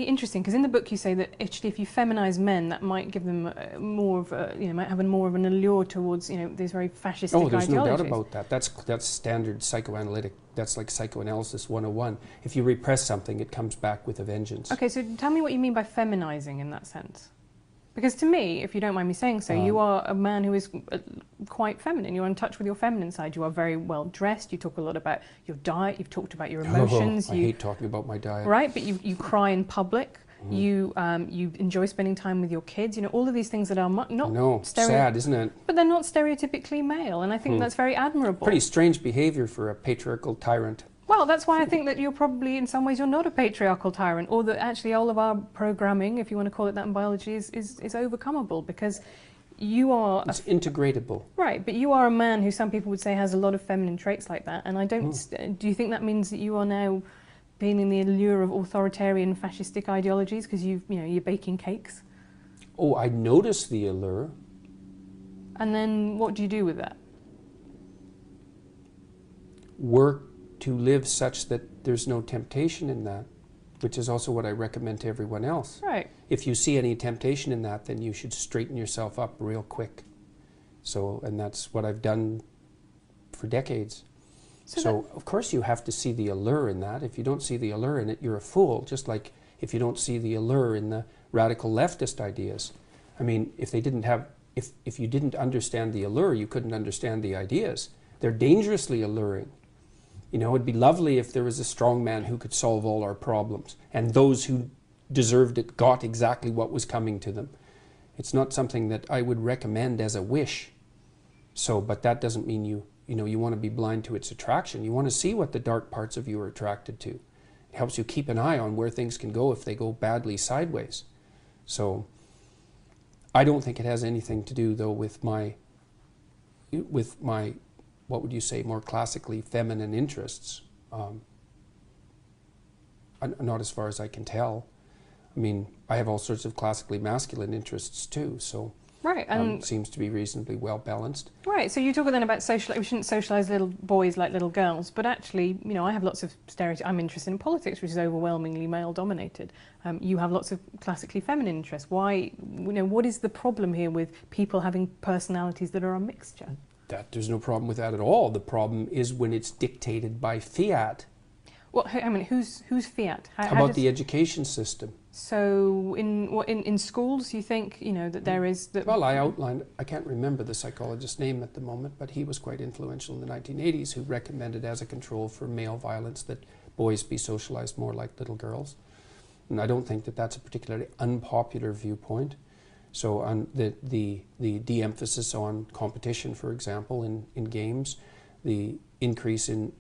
interesting, because in the book you say that actually if you feminize men, that might give them more of a, might have more of an allure towards, these very fascistic ideologies. Oh, there's no doubt about that. That's standard psychoanalytic. That's like psychoanalysis 101. If you repress something, it comes back with a vengeance. Okay, so tell me what you mean by feminizing in that sense. Because to me, if you don't mind me saying so, you are a man who is quite feminine. You're in touch with your feminine side. You are very well dressed. You talk a lot about your diet. You've talked about your emotions. I hate talking about my diet. Right, but you cry in public. You enjoy spending time with your kids. All of these things that are not sad, isn't it? But they're not stereotypically male, and I think that's very admirable. Pretty strange behavior for a patriarchal tyrant. Well, that's why I think that you're probably, in some ways, you're not a patriarchal tyrant, or that actually all of our programming, if you want to call it that in biology, is overcomable, because you are... It's integratable. Right, but you are a man who some people would say has a lot of feminine traits like that, and I don't... Do you think that means that you are now feeling the allure of authoritarian fascistic ideologies because you're baking cakes? Oh, I notice the allure. And then what do you do with that? Work to live such that there's no temptation in that, which is also what I recommend to everyone else. Right. If you see any temptation in that, then you should straighten yourself up real quick. So, and that's what I've done for decades. So of course you have to see the allure in that. If you don't see the allure in it, you're a fool, just like if you don't see the allure in the radical leftist ideas. I mean, if you didn't understand the allure, you couldn't understand the ideas. They're dangerously alluring. It'd be lovely if there was a strong man who could solve all our problems, and those who deserved it got exactly what was coming to them. It's not something that I would recommend as a wish. So, but that doesn't mean you want to be blind to its attraction. You want to see what the dark parts of you are attracted to. It helps you keep an eye on where things can go if they go badly sideways. So, I don't think it has anything to do, though, with my what would you say, more classically feminine interests. Not as far as I can tell. I mean, I have all sorts of classically masculine interests too, so Right, and seems to be reasonably well balanced. right. So you talk then about we shouldn't socialise little boys like little girls, but actually, you know, I have lots of stereotypes. I'm interested in politics, which is overwhelmingly male-dominated. You have lots of classically feminine interests. Why? You know, what is the problem here with people having personalities that are a mixture? There's no problem with that at all. The problem is when it's dictated by fiat. Well, I mean, who's fiat? How about the education system? So in schools, you think, you know, that there is... Well, I outlined, I can't remember the psychologist's name at the moment, but he was quite influential in the 1980s, who recommended as a control for male violence that boys be socialized more like little girls. And I don't think that that's a particularly unpopular viewpoint. So on the de-emphasis on competition, for example, in games, the increase in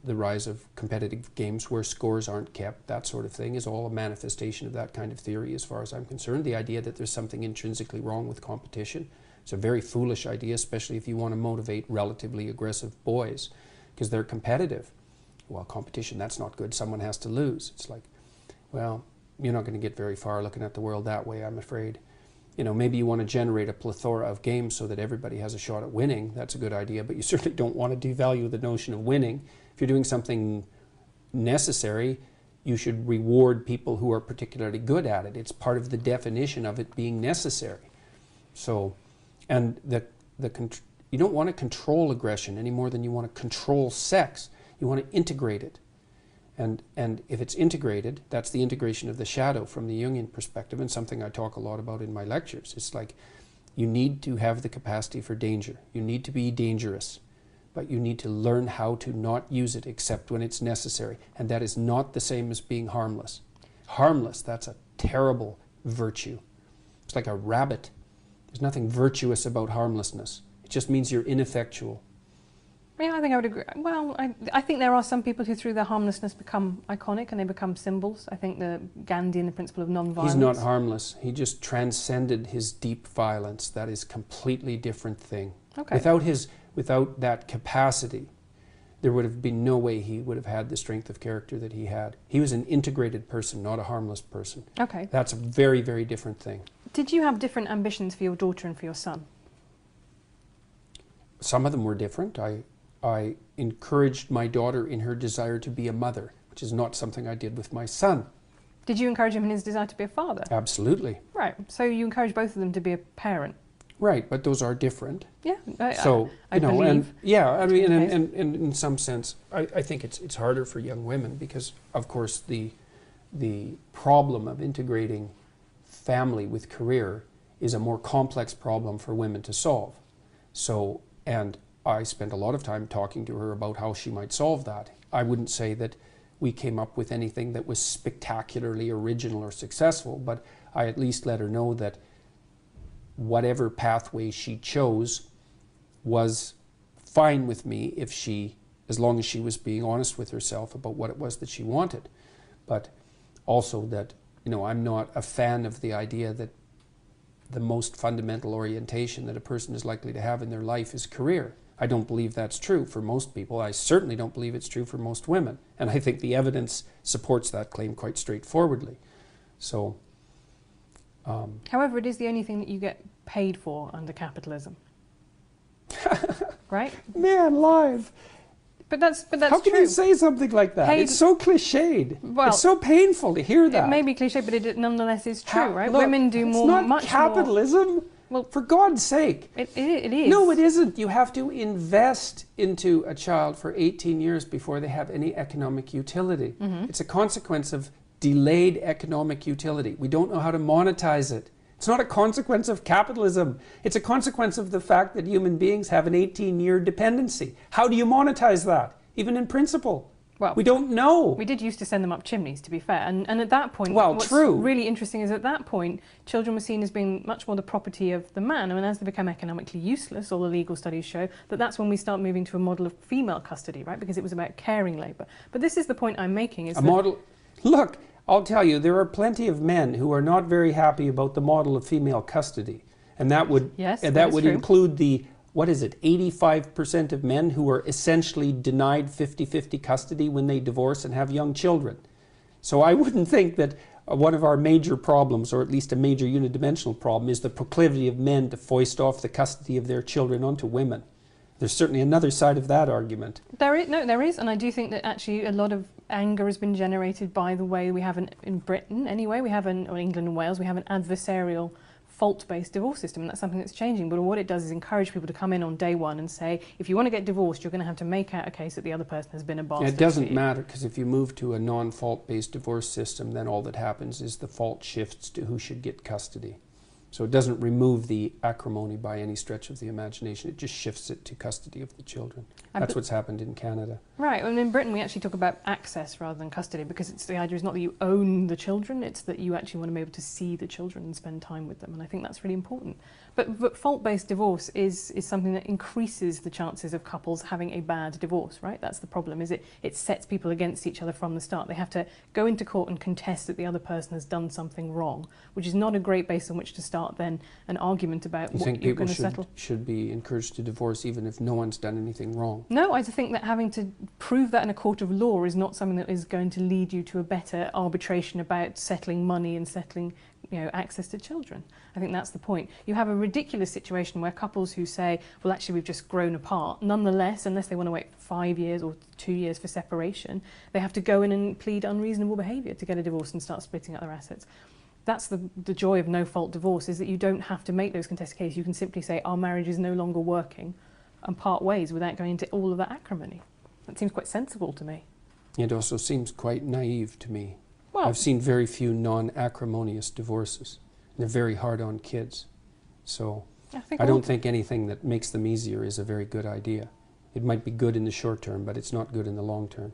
the rise of competitive games where scores aren't kept, that sort of thing, is all a manifestation of that kind of theory as far as I'm concerned. The idea that there's something intrinsically wrong with competition. It's a very foolish idea, especially if you want to motivate relatively aggressive boys, because they're competitive. Well, competition, that's not good. Someone has to lose. It's like, well, you're not going to get very far looking at the world that way, I'm afraid. You know, maybe you want to generate a plethora of games so that everybody has a shot at winning. That's a good idea, but you certainly don't want to devalue the notion of winning. If you're doing something necessary, you should reward people who are particularly good at it. It's part of the definition of it being necessary. So, and you don't want to control aggression any more than you want to control sex. You want to integrate it. And if it's integrated, that's the integration of the shadow from the Jungian perspective, and something I talk a lot about in my lectures. It's like you need to have the capacity for danger. You need to be dangerous, but you need to learn how to not use it except when it's necessary. And that is not the same as being harmless. Harmless, that's a terrible virtue. It's like a rabbit. There's nothing virtuous about harmlessness. It just means you're ineffectual. Yeah, I think I would agree. Well, I think there are some people who through their harmlessness become iconic and they become symbols. I think the Gandhi and the principle of non-violence. He's not harmless. He just transcended his deep violence. That is a completely different thing. Okay. Without that capacity, there would have been no way he would have had the strength of character that he had. He was an integrated person, not a harmless person. Okay. That's a very, very different thing. Did you have different ambitions for your daughter and for your son? Some of them were different. I encouraged my daughter in her desire to be a mother, which is not something I did with my son. Did you encourage him in his desire to be a father? Absolutely. Right. So you encourage both of them to be a parent. Right, but those are different. Yeah. I believe. And yeah, I mean, and in some sense, I think it's harder for young women because, of course, the problem of integrating family with career is a more complex problem for women to solve. So, and I spent a lot of time talking to her about how she might solve that. I wouldn't say that we came up with anything that was spectacularly original or successful, but I at least let her know that whatever pathway she chose was fine with me as long as she was being honest with herself about what it was that she wanted. But also that, I'm not a fan of the idea that the most fundamental orientation that a person is likely to have in their life is career. I don't believe that's true for most people. I certainly don't believe it's true for most women. And I think the evidence supports that claim quite straightforwardly. So, however, it is the only thing that you get paid for under capitalism. Right? Man, live. But that's How can true. you say something like that? It's so cliched. Well, it's so painful to hear that. It may be cliche, but it nonetheless is true, right? Look, Women do it's more, not much capitalism. more. Well, for God's sake. It is. No, it isn't. You have to invest into a child for 18 years before they have any economic utility. Mm-hmm. It's a consequence of delayed economic utility. We don't know how to monetize it. It's not a consequence of capitalism. It's a consequence of the fact that human beings have an 18-year dependency. How do you monetize that, even in principle? Well, we don't know. We did used to send them up chimneys, to be fair. And at that point, what's true. really interesting is at that point, children were seen as being much more the property of the man. And as they become economically useless, all the legal studies show that that's when we start moving to a model of female custody, right? Because it was about caring labour. But this is the point I'm making. Is model. Look, I'll tell you, there are plenty of men who are not very happy about the model of female custody. And that would, include the... 85% of men who are essentially denied 50-50 custody when they divorce and have young children. So I wouldn't think that one of our major problems, or at least a major unidimensional problem, is the proclivity of men to foist off the custody of their children onto women. There's certainly another side of that argument. There is, and I do think that actually a lot of anger has been generated by the way we have in Britain anyway, or England and Wales, we have an adversarial fault-based divorce system, and that's something that's changing. But what it does is encourage people to come in on day one and say, if you want to get divorced, you're going to have to make out a case that the other person has been a bastard. It doesn't matter, because if you move to a non-fault-based divorce system, then all that happens is the fault shifts to who should get custody. So it doesn't remove the acrimony by any stretch of the imagination. It just shifts it to custody of the children. That's what's happened in Canada. Right, and in Britain we actually talk about access rather than custody, because the idea is not that you own the children, it's that you actually want to be able to see the children and spend time with them, and I think that's really important. But fault-based divorce is something that increases the chances of couples having a bad divorce, right? That's the problem, is it sets people against each other from the start. They have to go into court and contest that the other person has done something wrong, which is not a great base on which to start then an argument about what you're going to settle. You think people should be encouraged to divorce even if no one's done anything wrong? No, I think that having to prove that in a court of law is not something that is going to lead you to a better arbitration about settling money and settling, access to children. I think that's the point. You have a ridiculous situation where couples who say, well, actually, we've just grown apart, nonetheless, unless they want to wait 5 years or 2 years for separation, they have to go in and plead unreasonable behaviour to get a divorce and start splitting up their assets. That's the joy of no-fault divorce, is that you don't have to make those contested cases. You can simply say, our marriage is no longer working, and part ways without going into all of that acrimony. That seems quite sensible to me. It also seems quite naive to me. Well, I've seen very few non-acrimonious divorces. They're very hard on kids. So I don't think anything that makes them easier is a very good idea. It might be good in the short term, but it's not good in the long term.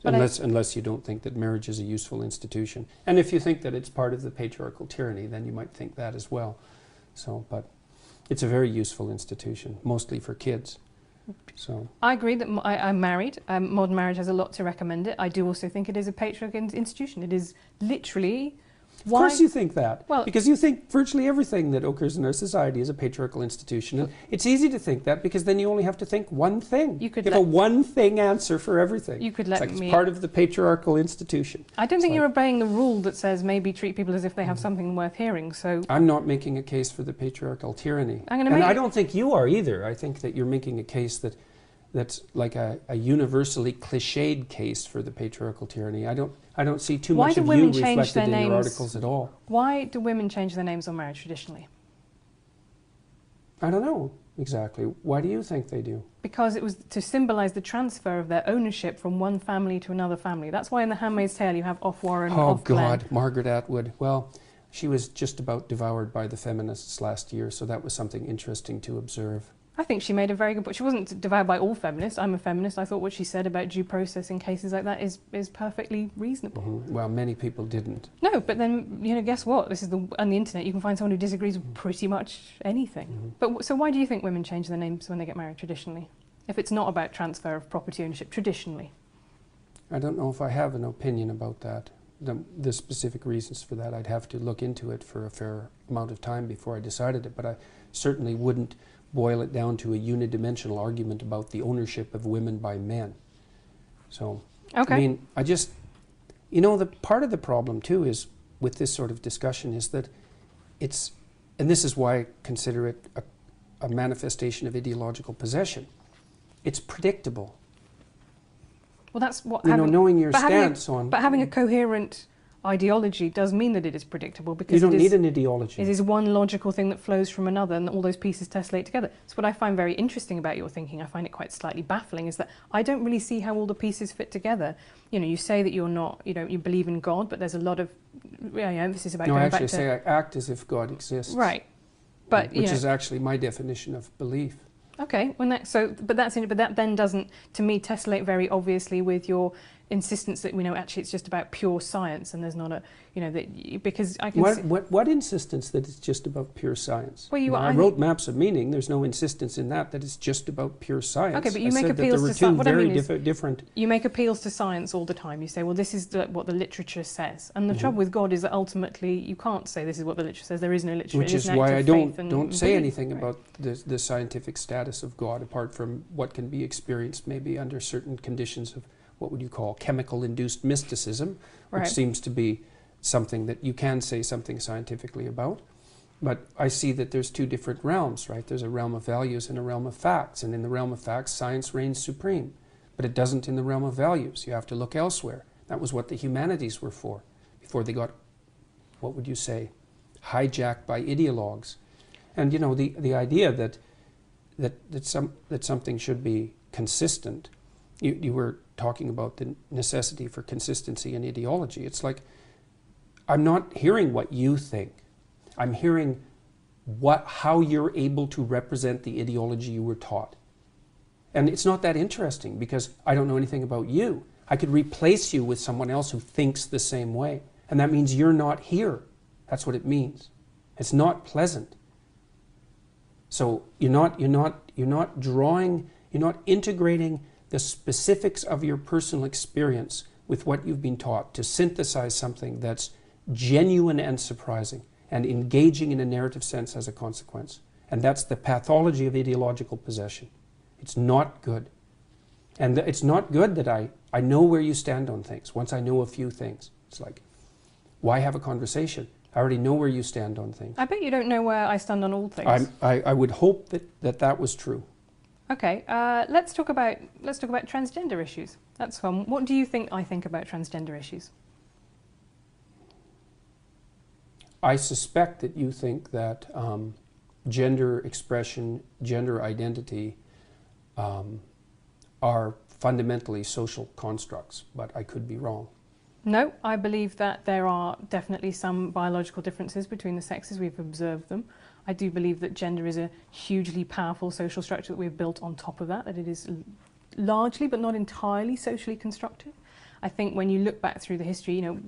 Unless you don't think that marriage is a useful institution. And if you think that it's part of the patriarchal tyranny, then you might think that as well. But it's a very useful institution, mostly for kids. So I agree that I'm married. Modern marriage has a lot to recommend it. I do also think it is a patriarchal institution. It is literally... Of course you think that, because you think virtually everything that occurs in our society is a patriarchal institution. And it's easy to think that, because then you only have to think one thing. You have a one-thing answer for everything. You could let me... It's part of the patriarchal institution. I don't think you're obeying the rule that says maybe treat people as if they have something worth hearing, so... I'm not making a case for the patriarchal tyranny. And I don't think you are either. I think that you're making a case that's like a universally cliched case for the patriarchal tyranny. I don't see too much of you reflected in your articles at all. Why do women change their names on marriage traditionally? I don't know exactly. Why do you think they do? Because it was to symbolise the transfer of their ownership from one family to another family. That's why in The Handmaid's Tale you have off Warren, off Glenn. Oh God, Margaret Atwood. Well, she was just about devoured by the feminists last year, so that was something interesting to observe. I think she made a very good point. She wasn't devoured by all feminists. I'm a feminist. I thought what she said about due process in cases like that is perfectly reasonable. Mm-hmm. Well, many people didn't. No, but then, guess what? This is on the internet. You can find someone who disagrees with pretty much anything. Mm-hmm. But so why do you think women change their names when they get married traditionally? If it's not about transfer of property ownership traditionally? I don't know if I have an opinion about that. The specific reasons for that, I'd have to look into it for a fair amount of time before I decided it, but I certainly wouldn't boil it down to a unidimensional argument about the ownership of women by men. So, okay. I mean, the part of the problem too is with this sort of discussion is that and this is why I consider it a manifestation of ideological possession. It's predictable. Well, that's what knowing your stance on. But having a coherent ideology does mean that it is predictable, because you don't need an ideology. It is one logical thing that flows from another, and all those pieces tessellate together. So what I find very interesting about your thinking, I find it quite slightly baffling, is that I don't really see how all the pieces fit together. You say that you're not, you believe in God, but there's a lot of emphasis about going back to... No, I actually say I act as if God exists. Right. But which is actually my definition of belief. Okay, but that then doesn't, to me, tessellate very obviously with your insistence that we know actually it's just about pure science, and there's not a, because I can... What insistence that it's just about pure science? Well, I wrote Maps of Meaning. There's no insistence in that it's just about pure science. Okay, but you make appeals to science. What I mean is, different. You make appeals to science all the time. You say, well, this is what the literature says. And the trouble with God is that ultimately you can't say this is what the literature says. There is no literature. Which is why I don't say anything about the scientific status of God, apart from what can be experienced maybe under certain conditions of what would you call chemical-induced mysticism, which seems to be something that you can say something scientifically about. But I see that there's two different realms, right? There's a realm of values and a realm of facts. And in the realm of facts, science reigns supreme. But it doesn't in the realm of values. You have to look elsewhere. That was what the humanities were for, before they got, what would you say, hijacked by ideologues. And, you know, the idea that something should be consistent. You were talking about the necessity for consistency in ideology. It's like, I'm not hearing what you think. I'm hearing how you're able to represent the ideology you were taught. And it's not that interesting because I don't know anything about you. I could replace you with someone else who thinks the same way. And that means you're not here. That's what it means. It's not pleasant. So you're not integrating the specifics of your personal experience with what you've been taught to synthesize something that's genuine and surprising and engaging in a narrative sense as a consequence. And that's the pathology of ideological possession. It's not good. And it's not good that I know where you stand on things. Once I know a few things, it's like, why have a conversation? I already know where you stand on things. I bet you don't know where I stand on all things. I would hope that was true. Okay, let's talk about transgender issues. That's fun. What do you think I think about transgender issues? I suspect that you think that gender expression, gender identity are fundamentally social constructs, but I could be wrong. No, I believe that there are definitely some biological differences between the sexes. We've observed them. I do believe that gender is a hugely powerful social structure that we've built on top of that it is largely, but not entirely, socially constructed. I think when you look back through the history, you know,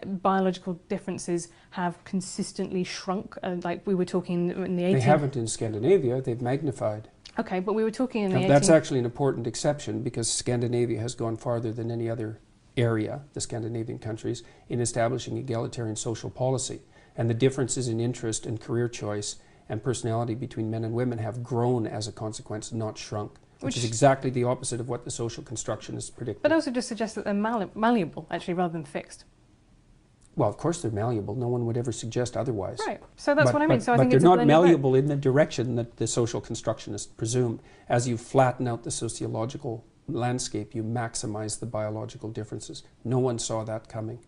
biological differences have consistently shrunk, like we were talking in the 18th... They haven't in Scandinavia, they've magnified. Okay, but we were talking in the 18th... That's actually an important exception because Scandinavia has gone farther than any other area, the Scandinavian countries, in establishing egalitarian social policy. And the differences in interest and career choice and personality between men and women have grown as a consequence, not shrunk. Which is exactly the opposite of what the social constructionists predicted. But also just suggests that they're malleable, actually, rather than fixed. Well, of course they're malleable. No one would ever suggest otherwise. Right. So that's what I mean. So I think they're not malleable in the direction that the social constructionists presume. As you flatten out the sociological landscape, you maximize the biological differences. No one saw that coming.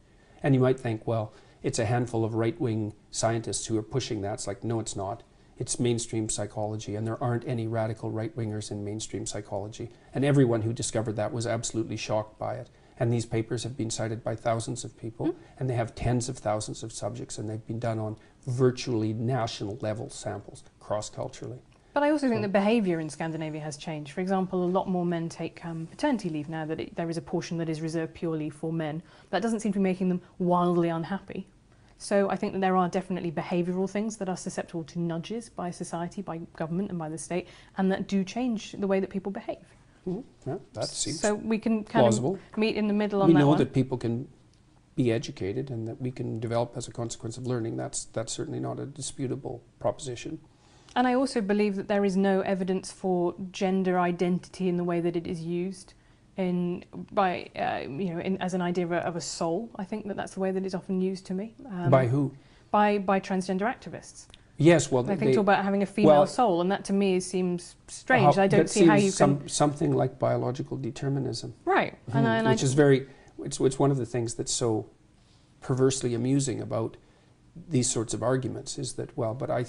And you might think, well, it's a handful of right-wing scientists who are pushing that. It's like, no, it's not. It's mainstream psychology, and there aren't any radical right-wingers in mainstream psychology. And everyone who discovered that was absolutely shocked by it. And these papers have been cited by thousands of people, and they have tens of thousands of subjects, and they've been done on virtually national level samples, cross-culturally. But I also think the behaviour in Scandinavia has changed. For example, a lot more men take paternity leave now, that there is a portion that is reserved purely for men. That doesn't seem to be making them wildly unhappy. So I think that there are definitely behavioural things that are susceptible to nudges by society, by government and by the state, and that do change the way that people behave. Yeah, that seems so we can kind plausible. Of meet in the middle on that one. We know that people can be educated and that we can develop as a consequence of learning. That's certainly not a disputable proposition. And I also believe that there is no evidence for gender identity in the way that it is used as an idea of a soul. I think that that's the way that it's often used to me. By who? By transgender activists. Yes, well, they talk about having a female soul, and that to me seems strange. I don't see how you can... Something like biological determinism. Right. Which is very... It's one of the things that's so perversely amusing about these sorts of arguments is that, well, but I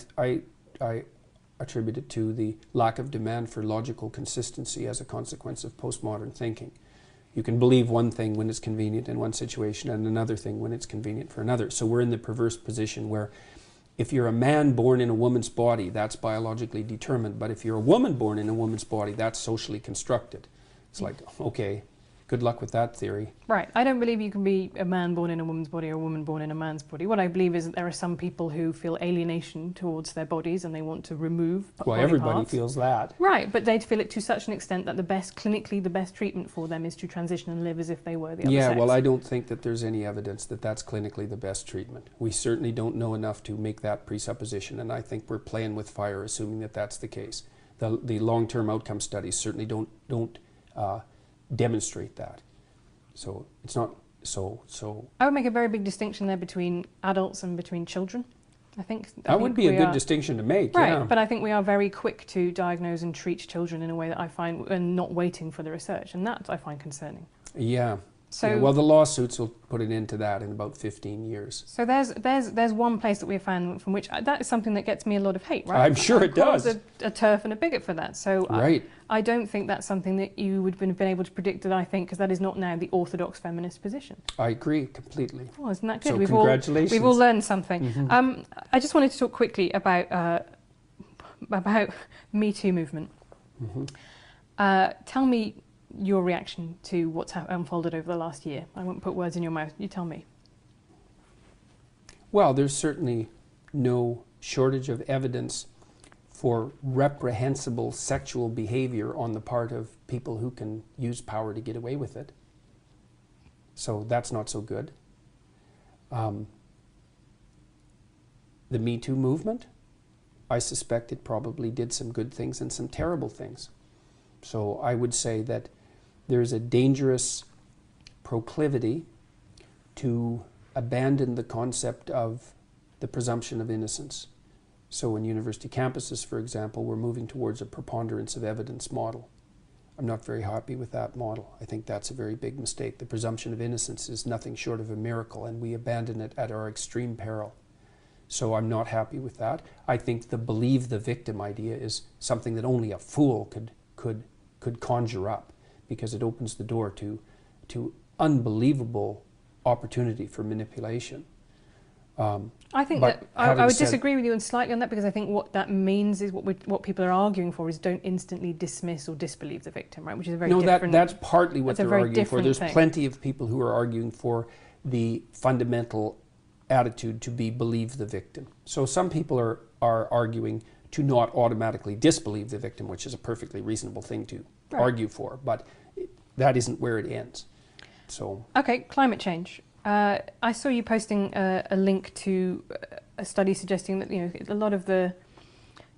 attribute it to the lack of demand for logical consistency as a consequence of postmodern thinking. You can believe one thing when it's convenient in one situation and another thing when it's convenient for another. So we're in the perverse position where if you're a man born in a woman's body, that's biologically determined. But if you're a woman born in a woman's body, that's socially constructed. It's like, okay, good luck with that theory. Right. I don't believe you can be a man born in a woman's body or a woman born in a man's body. What I believe is that there are some people who feel alienation towards their bodies and they want to remove body everybody parts. Feels that. Right, but they feel it to such an extent that clinically the best treatment for them is to transition and live as if they were the other sex. Yeah, well, I don't think that there's any evidence that that's clinically the best treatment. We certainly don't know enough to make that presupposition, and I think we're playing with fire assuming that that's the case. The long-term outcome studies certainly don't demonstrate that. So it's not So I would make a very big distinction there between adults and between children. I think that would be a good distinction to make, right, yeah. but I think we are very quick to diagnose and treat children in a way that I find, and not waiting for the research, and that I find concerning. Yeah. So, yeah, well, the lawsuits will put an end to that in about 15 years. So there's one place that we have found from which that is something that gets me a lot of hate, right? I'm sure it does. A turf and a bigot for that. So right. I don't think that's something that you would have been able to predict, that I think, because that is not now the orthodox feminist position. I agree completely. Oh, isn't that good? So congratulations. We've all learned something. Mm-hmm. I just wanted to talk quickly about Me Too movement. Mm-hmm. Tell me your reaction to what's unfolded over the last year. I won't put words in your mouth. You tell me. Well, there's certainly no shortage of evidence for reprehensible sexual behavior on the part of people who can use power to get away with it. So that's not so good. The Me Too movement, I suspect it probably did some good things and some terrible things. So I would say that there's a dangerous proclivity to abandon the concept of the presumption of innocence. So in university campuses, for example, we're moving towards a preponderance of evidence model. I'm not very happy with that model. I think that's a very big mistake. The presumption of innocence is nothing short of a miracle, and we abandon it at our extreme peril. So I'm not happy with that. I think the believe the victim idea is something that only a fool could conjure up, because it opens the door to unbelievable opportunity for manipulation. I think that I would disagree with you slightly on that, because I think what that means is what people are arguing for is don't instantly dismiss or disbelieve the victim, right? Which is a very different. No, that's partly what they're arguing for. There's thing. Plenty of people who are arguing for the fundamental attitude to be believe the victim. So some people are arguing to not automatically disbelieve the victim, which is a perfectly reasonable thing to argue for, but that isn't where it ends. So okay, climate change. I saw you posting a link to a study suggesting that a lot of the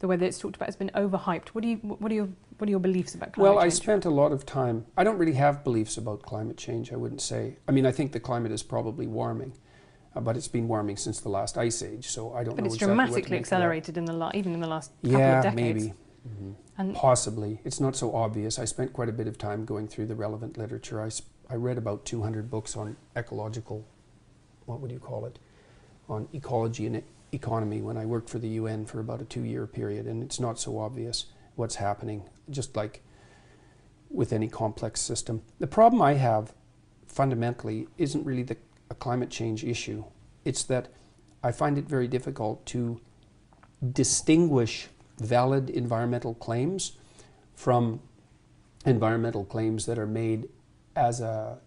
way that it's talked about has been overhyped. What are your beliefs about climate change? Well, I spent a lot of time. I don't really have beliefs about climate change. I wouldn't say. I mean, I think the climate is probably warming, but it's been warming since the last ice age. So I don't know. But it's exactly dramatically accelerated even in the last couple of decades. Maybe. Mm-hmm. And possibly. It's not so obvious. I spent quite a bit of time going through the relevant literature. I read about 200 books on ecological, what would you call it, on ecology and economy when I worked for the UN for about a 2-year period, and it's not so obvious what's happening, just like with any complex system. The problem I have fundamentally isn't really a climate change issue. It's that I find it very difficult to distinguish valid environmental claims from environmental claims that are made as a,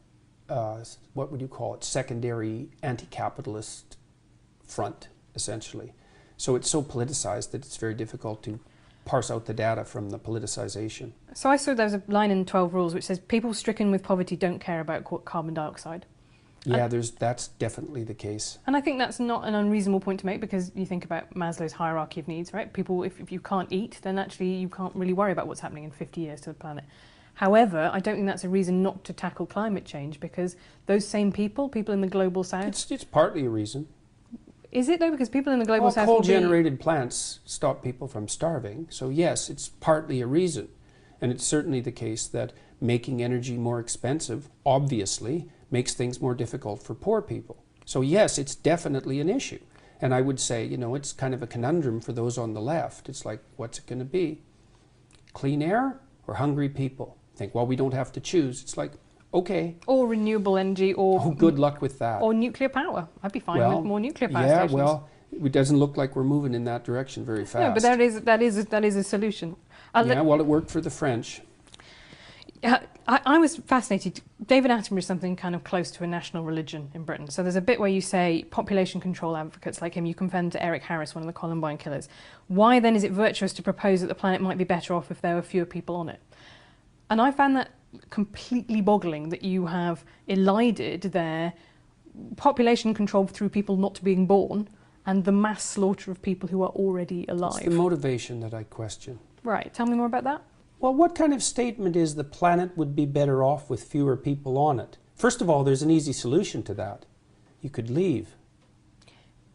what would you call it, secondary anti-capitalist front, essentially. So it's so politicized that it's very difficult to parse out the data from the politicization. So I saw there's a line in 12 Rules which says people stricken with poverty don't care about carbon dioxide. Yeah, that's definitely the case. And I think that's not an unreasonable point to make, because you think about Maslow's hierarchy of needs, right? People, if you can't eat, then actually you can't really worry about what's happening in 50 years to the planet. However, I don't think that's a reason not to tackle climate change, because those same people in the global south... It's partly a reason. Is it though? Because people in the global south... coal-generated plants stop people from starving, so yes, it's partly a reason. And it's certainly the case that making energy more expensive, obviously, makes things more difficult for poor people. So yes, it's definitely an issue. And I would say, it's kind of a conundrum for those on the left. It's like, what's it going to be? Clean air or hungry people? Think, well, we don't have to choose. It's like, okay. Or renewable energy, or... Oh, good luck with that. Or nuclear power. I'd be fine with more nuclear power stations. Yeah, well, it doesn't look like we're moving in that direction very fast. No, but that is a solution. Well, it worked for the French. I was fascinated. David Attenborough is something kind of close to a national religion in Britain. So there's a bit where you say population control advocates like him, you compare them to Eric Harris, one of the Columbine killers. Why then is it virtuous to propose that the planet might be better off if there were fewer people on it? And I found that completely boggling, that you have elided their population control through people not being born and the mass slaughter of people who are already alive. It's the motivation that I question. Right. Tell me more about that. Well, what kind of statement is the planet would be better off with fewer people on it? First of all, there's an easy solution to that. You could leave.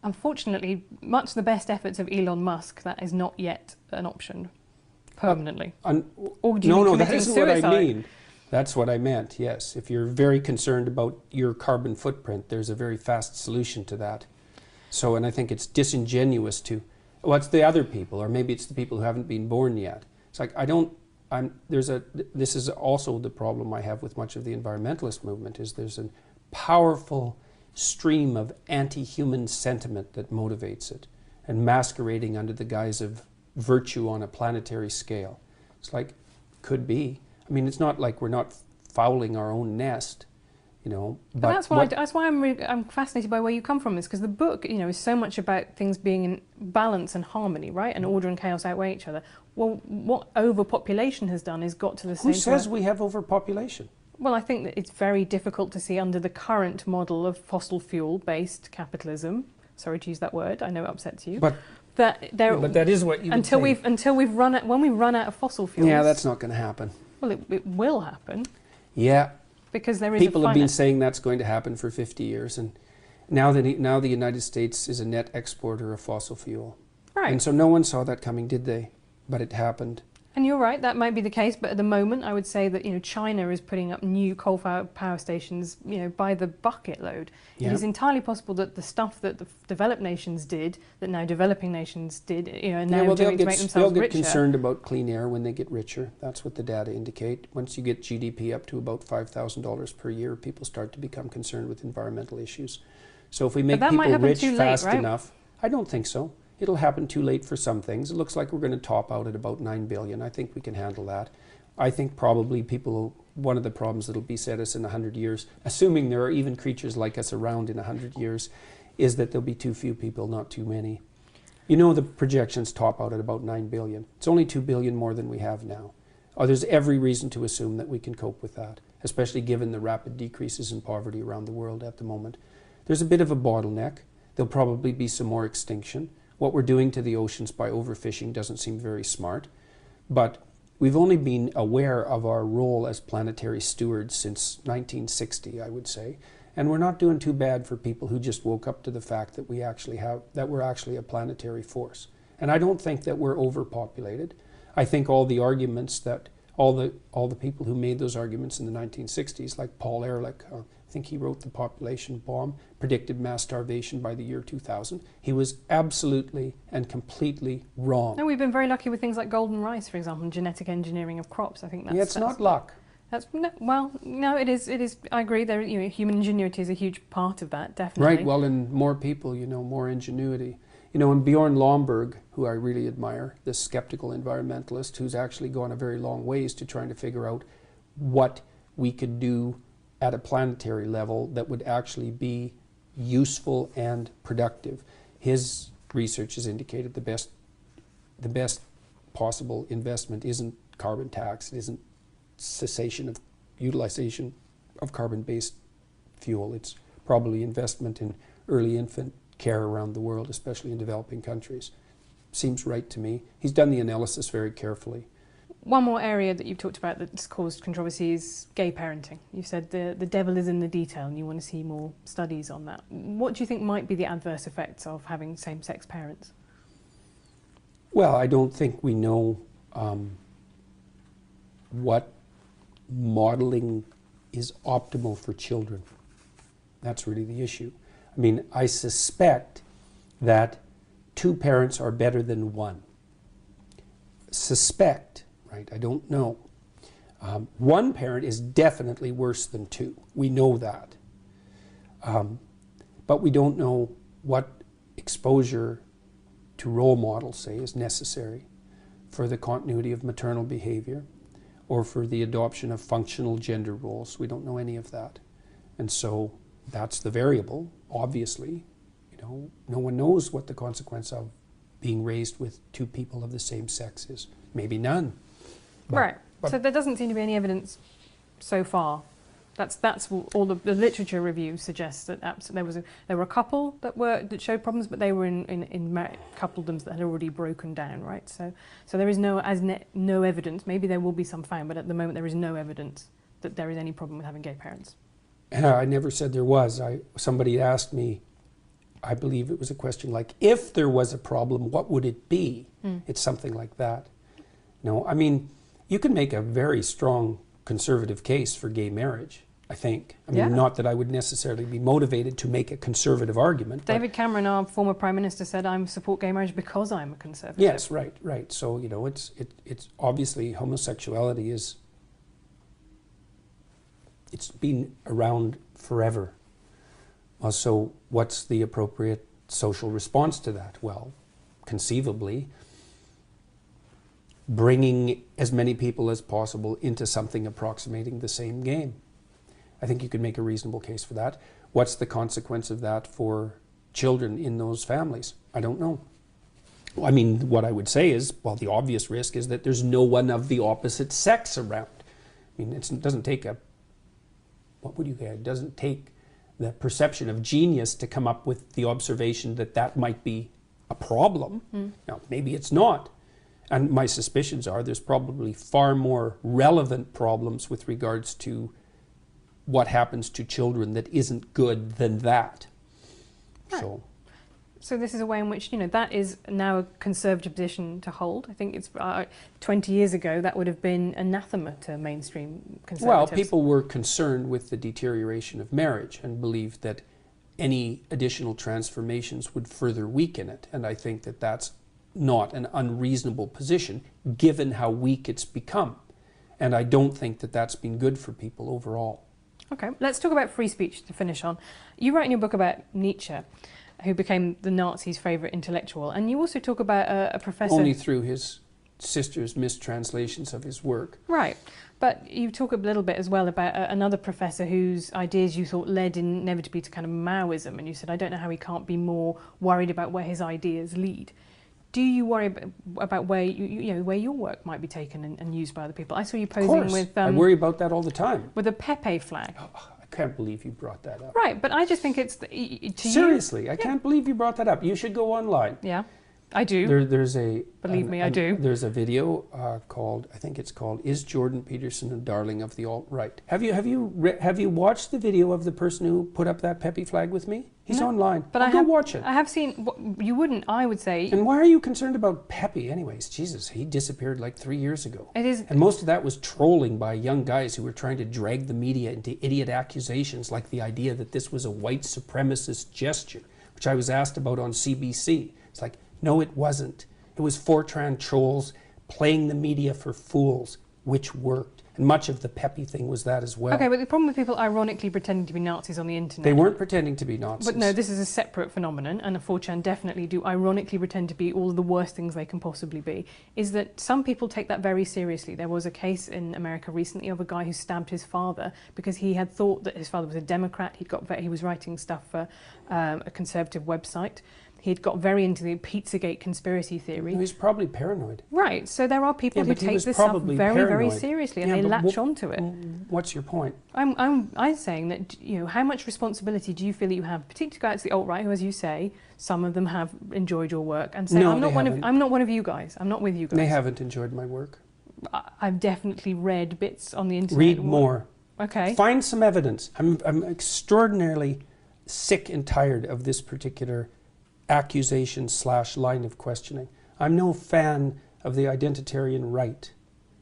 Unfortunately, much the best efforts of Elon Musk, that is not yet an option permanently. Or do you mean no, that committing isn't suicide? what I mean. That's what I meant, yes. If you're very concerned about your carbon footprint, there's a very fast solution to that. So, and I think it's disingenuous to, well, it's the other people, or maybe it's the people who haven't been born yet. It's like, this is also the problem I have with much of the environmentalist movement, is there's a powerful stream of anti-human sentiment that motivates it, and masquerading under the guise of virtue on a planetary scale. It's like, could be. I mean, it's not like we're not fouling our own nest, you know. But that's why I'm fascinated by where you come from, is because the book, you know, is so much about things being in balance and harmony, right? And order and chaos outweigh each other. Well, what overpopulation has done is got to the same. Who says we have overpopulation? Well, I think that it's very difficult to see under the current model of fossil fuel-based capitalism. Sorry to use that word. I know it upsets you. But that is what you until we've run out, when we run out of fossil fuels. Yeah, that's not going to happen. Well, it will happen. Yeah. Because there is people have been saying that's going to happen for 50 years, and now the United States is a net exporter of fossil fuel. Right. And so no one saw that coming, did they? But it happened. And you're right, that might be the case, but at the moment I would say that, you know, China is putting up new coal-fired power stations, you know, by the bucket load. Yeah. It is entirely possible that the stuff that the developed nations did, that now developing nations did, you know, and now doing to make themselves richer. They'll get concerned about clean air when they get richer. That's what the data indicate. Once you get GDP up to about $5,000 per year, people start to become concerned with environmental issues. So if we make people rich fast enough, I don't think so. It'll happen too late for some things. It looks like we're going to top out at about 9 billion. I think we can handle that. I think probably one of the problems that'll beset us in 100 years, assuming there are even creatures like us around in 100 years, is that there'll be too few people, not too many. You know, the projections top out at about 9 billion. It's only 2 billion more than we have now. There's every reason to assume that we can cope with that, especially given the rapid decreases in poverty around the world at the moment. There's a bit of a bottleneck. There'll probably be some more extinction. What we're doing to the oceans by overfishing doesn't seem very smart, but we've only been aware of our role as planetary stewards since 1960, I would say, and we're not doing too bad for people who just woke up to the fact that we're actually a planetary force. And I don't think that we're overpopulated. I think all the arguments that all the people who made those arguments in the 1960s, like Paul Ehrlich, I think he wrote The Population Bomb, predicted mass starvation by the year 2000. He was absolutely and completely wrong. No, we've been very lucky with things like golden rice, for example, and genetic engineering of crops. I think that's... Yeah, it's not luck. No, it is. I agree. There, you know, human ingenuity is a huge part of that, definitely. Right. Well, and more people, you know, more ingenuity. You know, and Bjorn Lomborg, who I really admire, this skeptical environmentalist, who's actually gone a very long ways to trying to figure out what we could do at a planetary level that would actually be useful and productive. His research has indicated the best possible investment isn't carbon tax, it isn't cessation of utilization of carbon-based fuel. It's probably investment in early infant care around the world, especially in developing countries. Seems right to me. He's done the analysis very carefully. One more area that you've talked about that's caused controversy is gay parenting. You said the devil is in the detail and you want to see more studies on that. What do you think might be the adverse effects of having same-sex parents? Well, I don't think we know what modeling is optimal for children. That's really the issue. I mean, I suspect that 2 parents are better than 1. Suspect. Right, I don't know. 1 parent is definitely worse than 2. We know that. But we don't know what exposure to role models, say, is necessary for the continuity of maternal behavior or for the adoption of functional gender roles. We don't know any of that. And so that's the variable, obviously. You know, no one knows what the consequence of being raised with 2 people of the same sex is. Maybe none. But so there doesn't seem to be any evidence so far. That's all the literature review suggests that there were a couple that showed problems, but they were in coupledoms that had already broken down, right? So there is no evidence. Maybe there will be some found, but at the moment there is no evidence that there is any problem with having gay parents. I never said there was. Somebody asked me, I believe it was a question like, if there was a problem, what would it be? It's something like that. No, I mean, you can make a very strong conservative case for gay marriage, I think. I mean, not that I would necessarily be motivated to make a conservative argument. David Cameron, our former Prime Minister, said, I support gay marriage because I'm a conservative. Yes, right. So, you know, it's obviously homosexuality it's been around forever. So what's the appropriate social response to that? Well, conceivably, bringing as many people as possible into something approximating the same game. I think you could make a reasonable case for that. What's the consequence of that for children in those families? I don't know. I mean, what I would say is, well, the obvious risk is that there's no one of the opposite sex around. I mean, it doesn't take it doesn't take the perception of genius to come up with the observation that that might be a problem. Now, maybe it's not. And my suspicions are there's probably far more relevant problems with regards to what happens to children that isn't good than that. Right. So this is a way in which, you know, that is now a conservative position to hold. I think it's 20 years ago that would have been anathema to mainstream conservatives. Well, people were concerned with the deterioration of marriage and believed that any additional transformations would further weaken it. And I think that that's not an unreasonable position given how weak it's become. And I don't think that that's been good for people overall. Okay, let's talk about free speech to finish on. You write in your book about Nietzsche, who became the Nazis' favourite intellectual, and you also talk about a professor... Only through his sister's mistranslations of his work. Right, but you talk a little bit as well about another professor whose ideas you thought led inevitably to kind of Maoism, and you said, I don't know how he can't be more worried about where his ideas lead. Do you worry about where where your work might be taken and used by other people? I saw you posing with... I worry about that all the time. With a Pepe flag. Oh, I can't believe you brought that up. Right, but I just think it's... Seriously, I can't believe you brought that up. You should go online. Yeah, I do. There's a... Believe me, I do. There's a video called, I think it's called, Is Jordan Peterson a Darling of the Alt-Right? Have you watched the video of the person who put up that Pepe flag with me? He's online. But go watch it. I have seen... You wouldn't, I would say... And why are you concerned about Pepe anyways? Jesus, he disappeared like 3 years ago. It is... And most of that was trolling by young guys who were trying to drag the media into idiot accusations like the idea that this was a white supremacist gesture, which I was asked about on CBC. It's like, no, it wasn't. It was Fortran trolls playing the media for fools, which worked. And much of the Pepe thing was that as well. Okay, but the problem with people ironically pretending to be Nazis on the internet... They weren't pretending to be Nazis. But no, this is a separate phenomenon, and the 4chan definitely do ironically pretend to be all of the worst things they can possibly be, is that some people take that very seriously. There was a case in America recently of a guy who stabbed his father because he had thought that his father was a Democrat. He was writing stuff for a conservative website. He'd got very into the Pizzagate conspiracy theory. He's probably paranoid. Right, so there are people who take this stuff very, very seriously, and they latch onto it. What's your point? I'm saying that, you know, how much responsibility do you feel that you have, particularly guys the alt-right, who, as you say, some of them have enjoyed your work, and say, I'm not one of you guys. I'm not with you guys. They haven't enjoyed my work. I've definitely read bits on the internet. Read more. Okay. Find some evidence. I'm extraordinarily sick and tired of this particular accusation / line of questioning. I'm no fan of the identitarian right,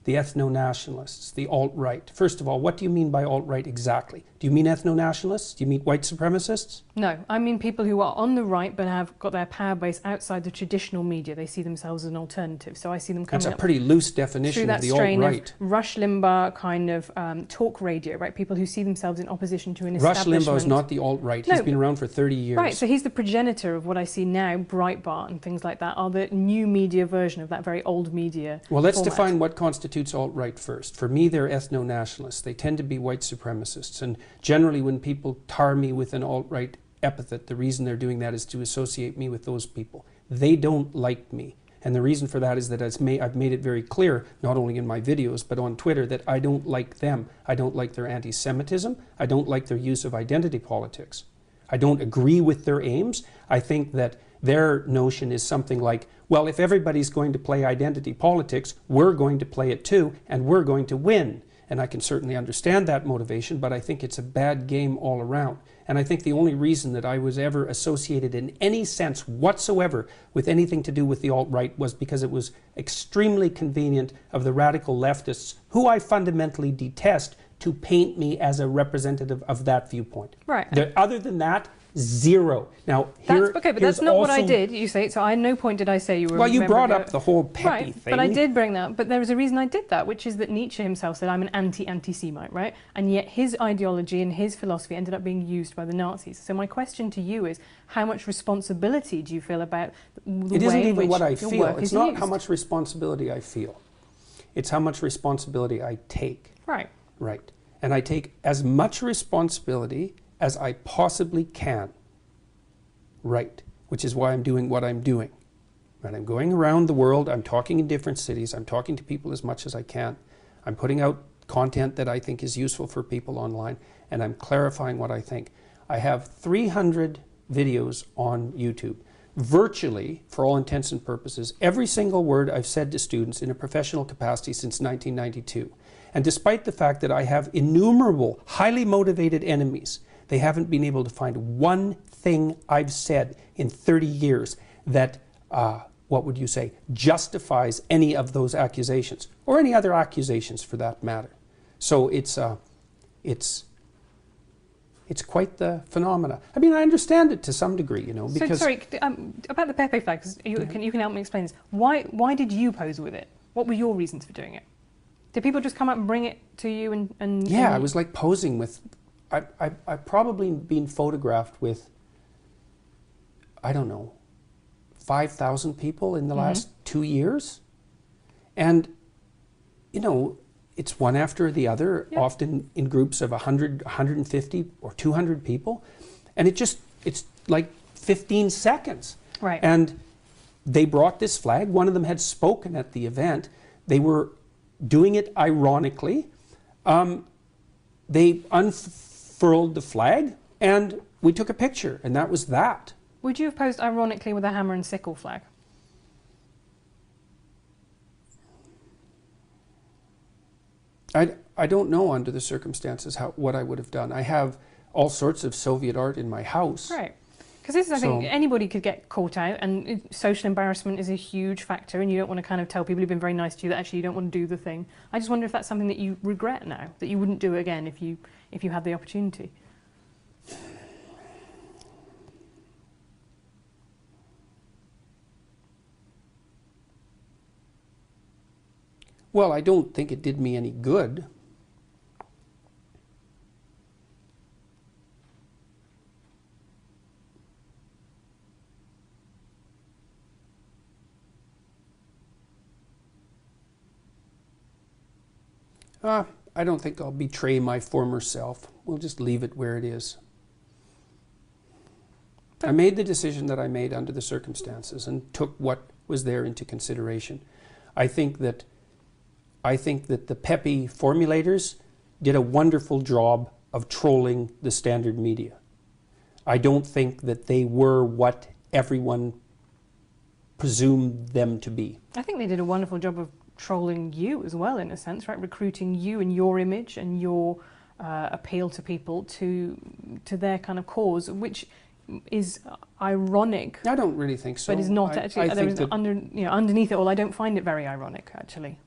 the ethno-nationalists, the alt-right. First of all, what do you mean by alt-right exactly? Do you mean ethno-nationalists? Do you mean white supremacists? No, I mean people who are on the right but have got their power base outside the traditional media. They see themselves as an alternative. So I see them coming up... That's a pretty loose definition of the alt-right. Rush Limbaugh kind of talk radio, right? People who see themselves in opposition to an establishment. Rush Limbaugh is not the alt-right. He's been around for 30 years. Right, so he's the progenitor of what I see now, Breitbart and things like that, are the new media version of that very old media Well, let's define what constitutes alt-right first. For me, they're ethno-nationalists. They tend to be white supremacists. And generally, when people tar me with an alt-right epithet, the reason they're doing that is to associate me with those people. They don't like me. And the reason for that is that I've made it very clear, not only in my videos, but on Twitter, that I don't like them. I don't like their anti-Semitism. I don't like their use of identity politics. I don't agree with their aims. I think that their notion is something like, well, if everybody's going to play identity politics, we're going to play it too, and we're going to win. and I can certainly understand that motivation, but I think it's a bad game all around. And I think the only reason that I was ever associated in any sense whatsoever with anything to do with the alt-right was because it was extremely convenient of the radical leftists, who I fundamentally detest, to paint me as a representative of that viewpoint. Right. Other than that, zero. Now, that's okay, but that's not what I did, you say. So at no point did I say you were... Well, you brought up the whole peppy thing. But I did bring that up. But there was a reason I did that, which is that Nietzsche himself said, I'm an anti-Semite, right? And yet his ideology and his philosophy ended up being used by the Nazis. So my question to you is, how much responsibility do you feel about the way in which it isn't even what I your feel. work It's is not used? how much responsibility I feel. It's how much responsibility I take. Right. Right. And I take as much responsibility as I possibly can. Right. Which is why I'm doing what I'm doing. Right. I'm going around the world. I'm talking in different cities. I'm talking to people as much as I can. I'm putting out content that I think is useful for people online, and I'm clarifying what I think. I have 300 videos on YouTube. Virtually, for all intents and purposes, every single word I've said to students in a professional capacity since 1992. And despite the fact that I have innumerable, highly motivated enemies, they haven't been able to find one thing I've said in 30 years that, what would you say, justifies any of those accusations, or any other accusations for that matter. So it's quite the phenomena. I mean, I understand it to some degree, you know, because... So, sorry, about the Pepe flag, 'cause you can help me explain this. Why did you pose with it? What were your reasons for doing it? Did people just come up and bring it to you and Yeah, I was like posing with... I've probably been photographed with, I don't know, 5,000 people in the last 2 years. And, you know, it's one after the other, often in groups of 100, 150 or 200 people. And it's like 15 seconds. Right. And they brought this flag. One of them had spoken at the event. They were doing it ironically. They unfurled the flag and we took a picture, and that was that. Would you have posed ironically with a hammer and sickle flag? I don't know under the circumstances what I would have done. I have all sorts of Soviet art in my house. Right. Because this is, I think, anybody could get caught out, and social embarrassment is a huge factor, and you don't want to kind of tell people who've been very nice to you that actually you don't want to do the thing. I just wonder if that's something that you regret now, that you wouldn't do again if you had the opportunity. Well, I don't think it did me any good. I don't think I'll betray my former self. We'll just leave it where it is. I made the decision that I made under the circumstances and took what was there into consideration. I think that the peppy formulators did a wonderful job of trolling the standard media. I don't think that they were what everyone presumed them to be. I think they did a wonderful job of trolling you as well, in a sense, right? Recruiting you and your image and your appeal to people to their kind of cause, which is ironic. I don't really think so. But is not actually. Underneath it all, I don't find it very ironic, actually.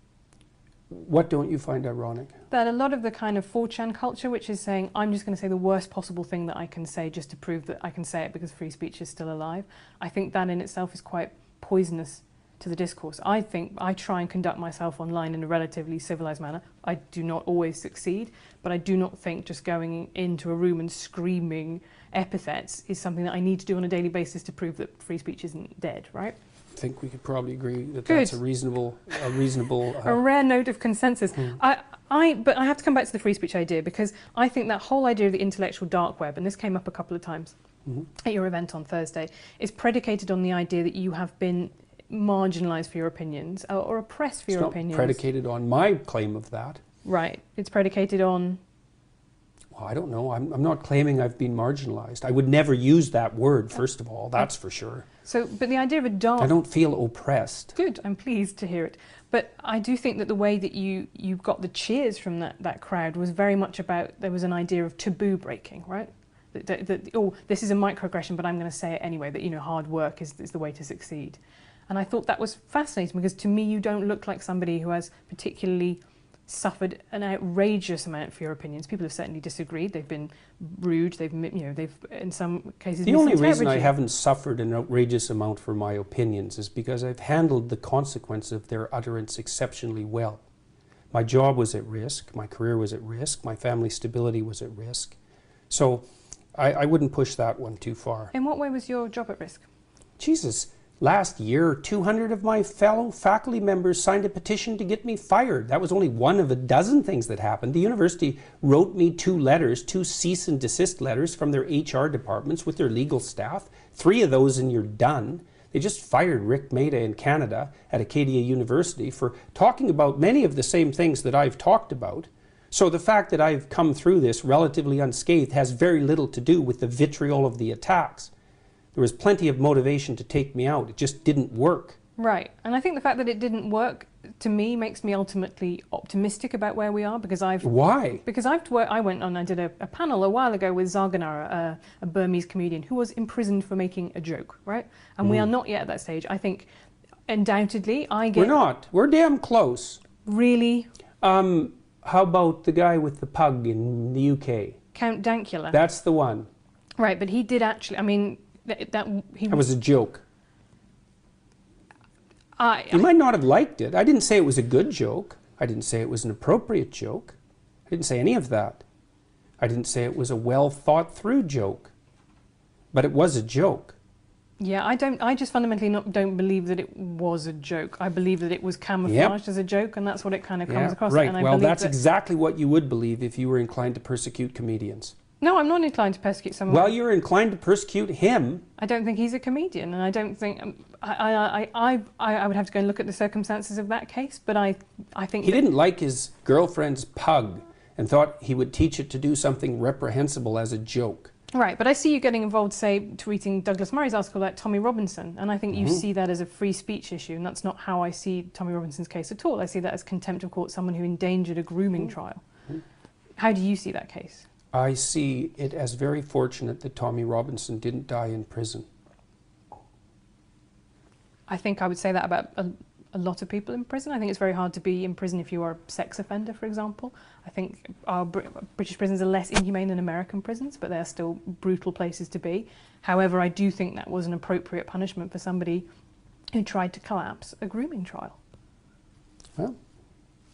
What don't you find ironic? That a lot of the kind of 4chan culture, which is saying, I'm just going to say the worst possible thing that I can say just to prove that I can say it because free speech is still alive. I think that in itself is quite poisonous to the discourse. I think I try and conduct myself online in a relatively civilized manner. I do not always succeed, but I do not think just going into a room and screaming epithets is something that I need to do on a daily basis to prove that free speech isn't dead, right? I think we could probably agree that that's a reasonable a rare note of consensus. But I have to come back to the free speech idea, because I think that whole idea of the intellectual dark web, and this came up a couple of times at your event on Thursday, is predicated on the idea that you have been marginalised for your opinions or oppressed for your opinions. It's not predicated on my claim of that. Right. It's predicated on... Well, I don't know. I'm not claiming I've been marginalised. I would never use that word, first of all. That's for sure. So, but the idea of a dark... I don't feel oppressed. Good. I'm pleased to hear it. But I do think that the way that you got the cheers from that crowd was very much about, there was an idea of taboo breaking, right? That oh, this is a microaggression, but I'm going to say it anyway, that, you know, hard work is the way to succeed. And I thought that was fascinating, because to me you don't look like somebody who has particularly suffered an outrageous amount for your opinions. People have certainly disagreed. They've been rude. They've in some cases. The only reason I haven't suffered an outrageous amount for my opinions is because I've handled the consequence of their utterance exceptionally well. My job was at risk. My career was at risk. My family stability was at risk. So I wouldn't push that one too far. In what way was your job at risk? Jesus. Last year, 200 of my fellow faculty members signed a petition to get me fired. That was only one of a dozen things that happened. The university wrote me 2 letters, 2 cease and desist letters from their HR departments with their legal staff. 3 of those and you're done. They just fired Rick Maida in Canada at Acadia University for talking about many of the same things that I've talked about. So the fact that I've come through this relatively unscathed has very little to do with the vitriol of the attacks. There was plenty of motivation to take me out. It just didn't work. Right. And I think the fact that it didn't work, to me, makes me ultimately optimistic about where we are, because I've... Why? Because I went on, I did a panel a while ago with Zarganara, a Burmese comedian, who was imprisoned for making a joke, right? And we are not yet at that stage. I think, undoubtedly, I get... We're not. We're damn close. Really? How about the guy with the pug in the UK? Count Dankula. That's the one. Right, but he did actually, I mean... That was a joke. You might not have liked it. I didn't say it was a good joke. I didn't say it was an appropriate joke. I didn't say any of that. I didn't say it was a well thought through joke. But it was a joke. Yeah, I just fundamentally don't believe that it was a joke. I believe that it was camouflaged as a joke, and that's what it kind of comes across. Right. And I well, that's exactly what you would believe if you were inclined to persecute comedians. No, I'm not inclined to persecute someone. Well, you're inclined to persecute him. I don't think he's a comedian, and I don't think... I would have to go and look at the circumstances of that case, but I think... He didn't like his girlfriend's pug and thought he would teach it to do something reprehensible as a joke. Right, but I see you getting involved, say, tweeting Douglas Murray's article about Tommy Robinson, and I think you see that as a free speech issue, and that's not how I see Tommy Robinson's case at all. I see that as contempt of court, someone who endangered a grooming trial. How do you see that case? I see it as very fortunate that Tommy Robinson didn't die in prison. I think I would say that about a lot of people in prison. I think it's very hard to be in prison if you are a sex offender, for example. I think our British prisons are less inhumane than American prisons, but they're still brutal places to be. However, I do think that was an appropriate punishment for somebody who tried to collapse a grooming trial. Well,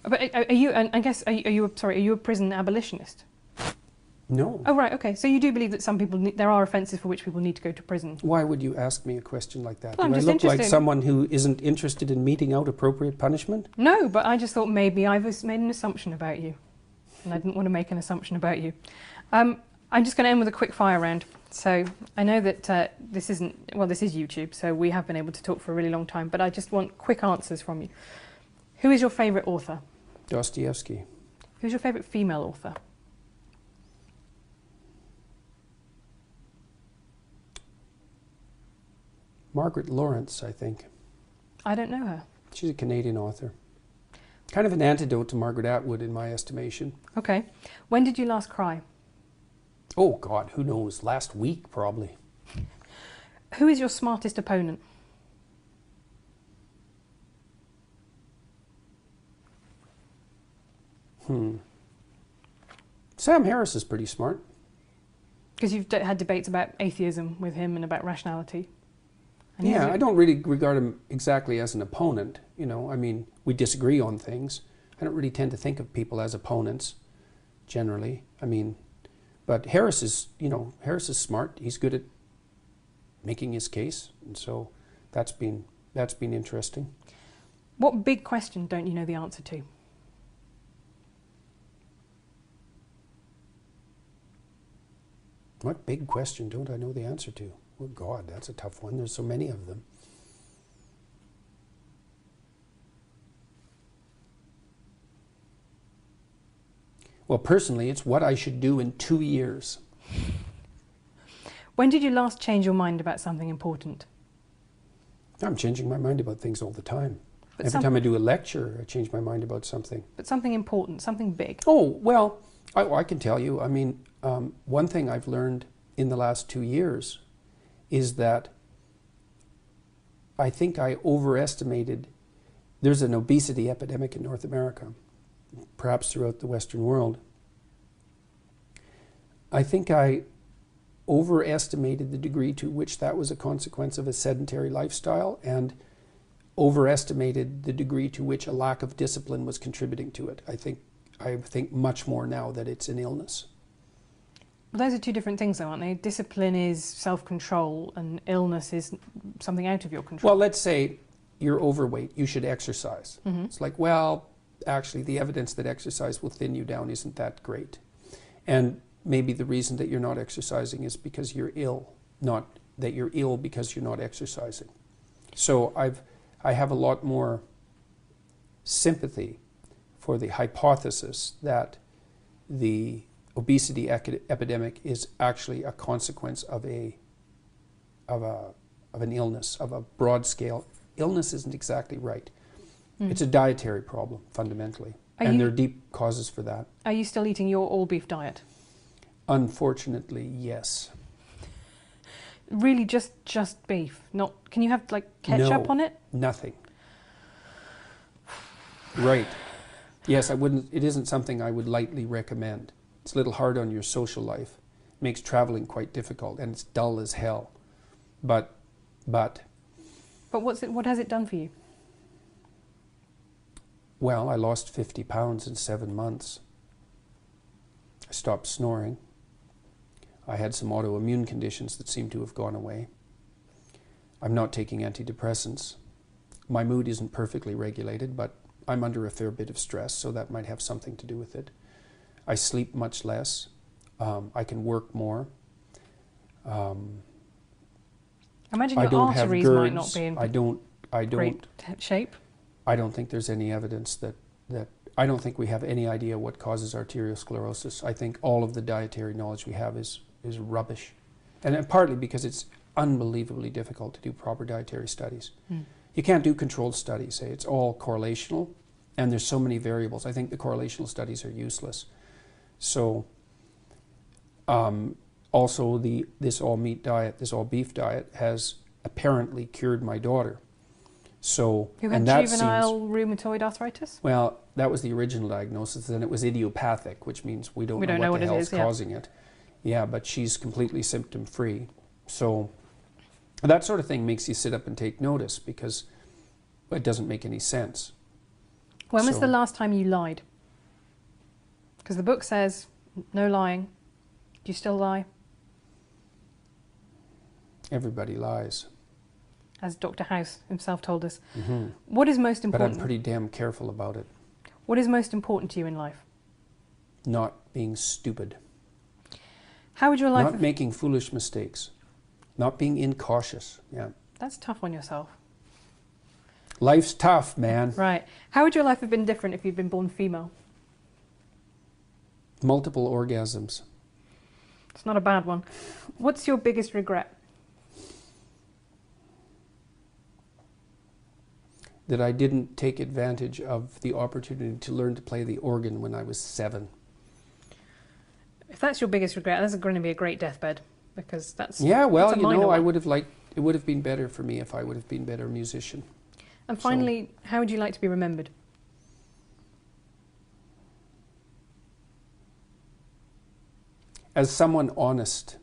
but are you? I guess are you a prison abolitionist? No. Oh, right, okay. So you do believe that some people, there are offences for which people need to go to prison? Why would you ask me a question like that? Well, Do I look like someone who isn't interested in meting out appropriate punishment? No, but I just thought maybe I've made an assumption about you. And I didn't want to make an assumption about you. I'm just going to end with a quick fire round. So I know that this is YouTube, so we have been able to talk for a really long time, but I just want quick answers from you. Who is your favourite author? Dostoevsky. Who's your favourite female author? Margaret Lawrence, I think. I don't know her. She's a Canadian author. Kind of an antidote to Margaret Atwood in my estimation. Okay. When did you last cry? Oh God, who knows? Last week, probably. Who is your smartest opponent? Sam Harris is pretty smart. Because you've had debates about atheism with him and about rationality. And yeah, I don't really regard him exactly as an opponent. You know, I mean, we disagree on things. I don't really tend to think of people as opponents, generally. I mean, but Harris is smart. He's good at making his case, and so that's been interesting. What big question don't you know the answer to? What big question don't I know the answer to? Oh God, that's a tough one. There's so many of them. Well, personally, it's what I should do in 2 years. When did you last change your mind about something important? I'm changing my mind about things all the time. Every time I do a lecture, I change my mind about something. But something important, something big. Oh, well, I can tell you. I mean, one thing I've learned in the last 2 years is that I think I overestimated. There's an obesity epidemic in North America, perhaps throughout the Western world. I think I overestimated the degree to which that was a consequence of a sedentary lifestyle, and overestimated the degree to which a lack of discipline was contributing to it. I think much more now that it's an illness. Well, those are two different things, though, aren't they? Discipline is self-control, and illness is something out of your control. Well, let's say you're overweight, you should exercise. Mm-hmm. It's like, well, actually, the evidence that exercise will thin you down isn't that great. And maybe the reason that you're not exercising is because you're ill, not that you're ill because you're not exercising. So I have a lot more sympathy for the hypothesis that the obesity epidemic is actually a consequence of an illness, of a broad scale. Illness isn't exactly right. It's a dietary problem, fundamentally. And there are deep causes for that. Are you still eating your all-beef diet? Unfortunately, yes. Really just beef? Not? Can you have, like, ketchup on it? Nothing. Right. Yes, it isn't something I would lightly recommend. It's a little hard on your social life. It makes traveling quite difficult, and it's dull as hell. But what has it done for you? Well, I lost 50 pounds in 7 months. I stopped snoring. I had some autoimmune conditions that seem to have gone away. I'm not taking antidepressants. My mood isn't perfectly regulated, but I'm under a fair bit of stress, so that might have something to do with it. I sleep much less. I can work more. Imagine your arteries might not be in great shape. I don't think there's any evidence that I don't think we have any idea what causes arteriosclerosis. I think all of the dietary knowledge we have is rubbish. And partly because it's unbelievably difficult to do proper dietary studies. You can't do controlled studies. It's all correlational, and there's so many variables. I think the correlational studies are useless. So also this all-meat diet, this all-beef diet has apparently cured my daughter. So, who had juvenile rheumatoid arthritis? Well, that was the original diagnosis, and it was idiopathic, which means we don't know what the hell's causing it. Yeah, but she's completely symptom-free. So that sort of thing makes you sit up and take notice, because it doesn't make any sense. When was the last time you lied? Because the book says no lying. Do you still lie? Everybody lies. As Dr. House himself told us. Mm-hmm. What is most important? But I'm pretty damn careful about it. What is most important to you in life? Not being stupid. How would your life... Not making foolish mistakes. Not being incautious. Yeah. That's tough on yourself. Life's tough, man. Right. How would your life have been different if you'd been born female? Multiple orgasms. It's not a bad one. What's your biggest regret? That I didn't take advantage of the opportunity to learn to play the organ when I was 7. If that's your biggest regret, that's going to be a great deathbed, because that's... Yeah, well, that's you know, I would have liked... It would have been better for me if I would have been a better musician. And finally, how would you like to be remembered? As someone honest.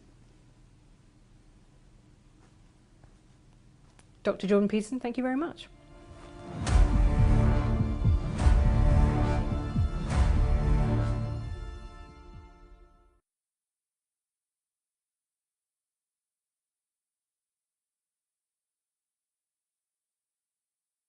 Dr. Jordan Peterson, thank you very much.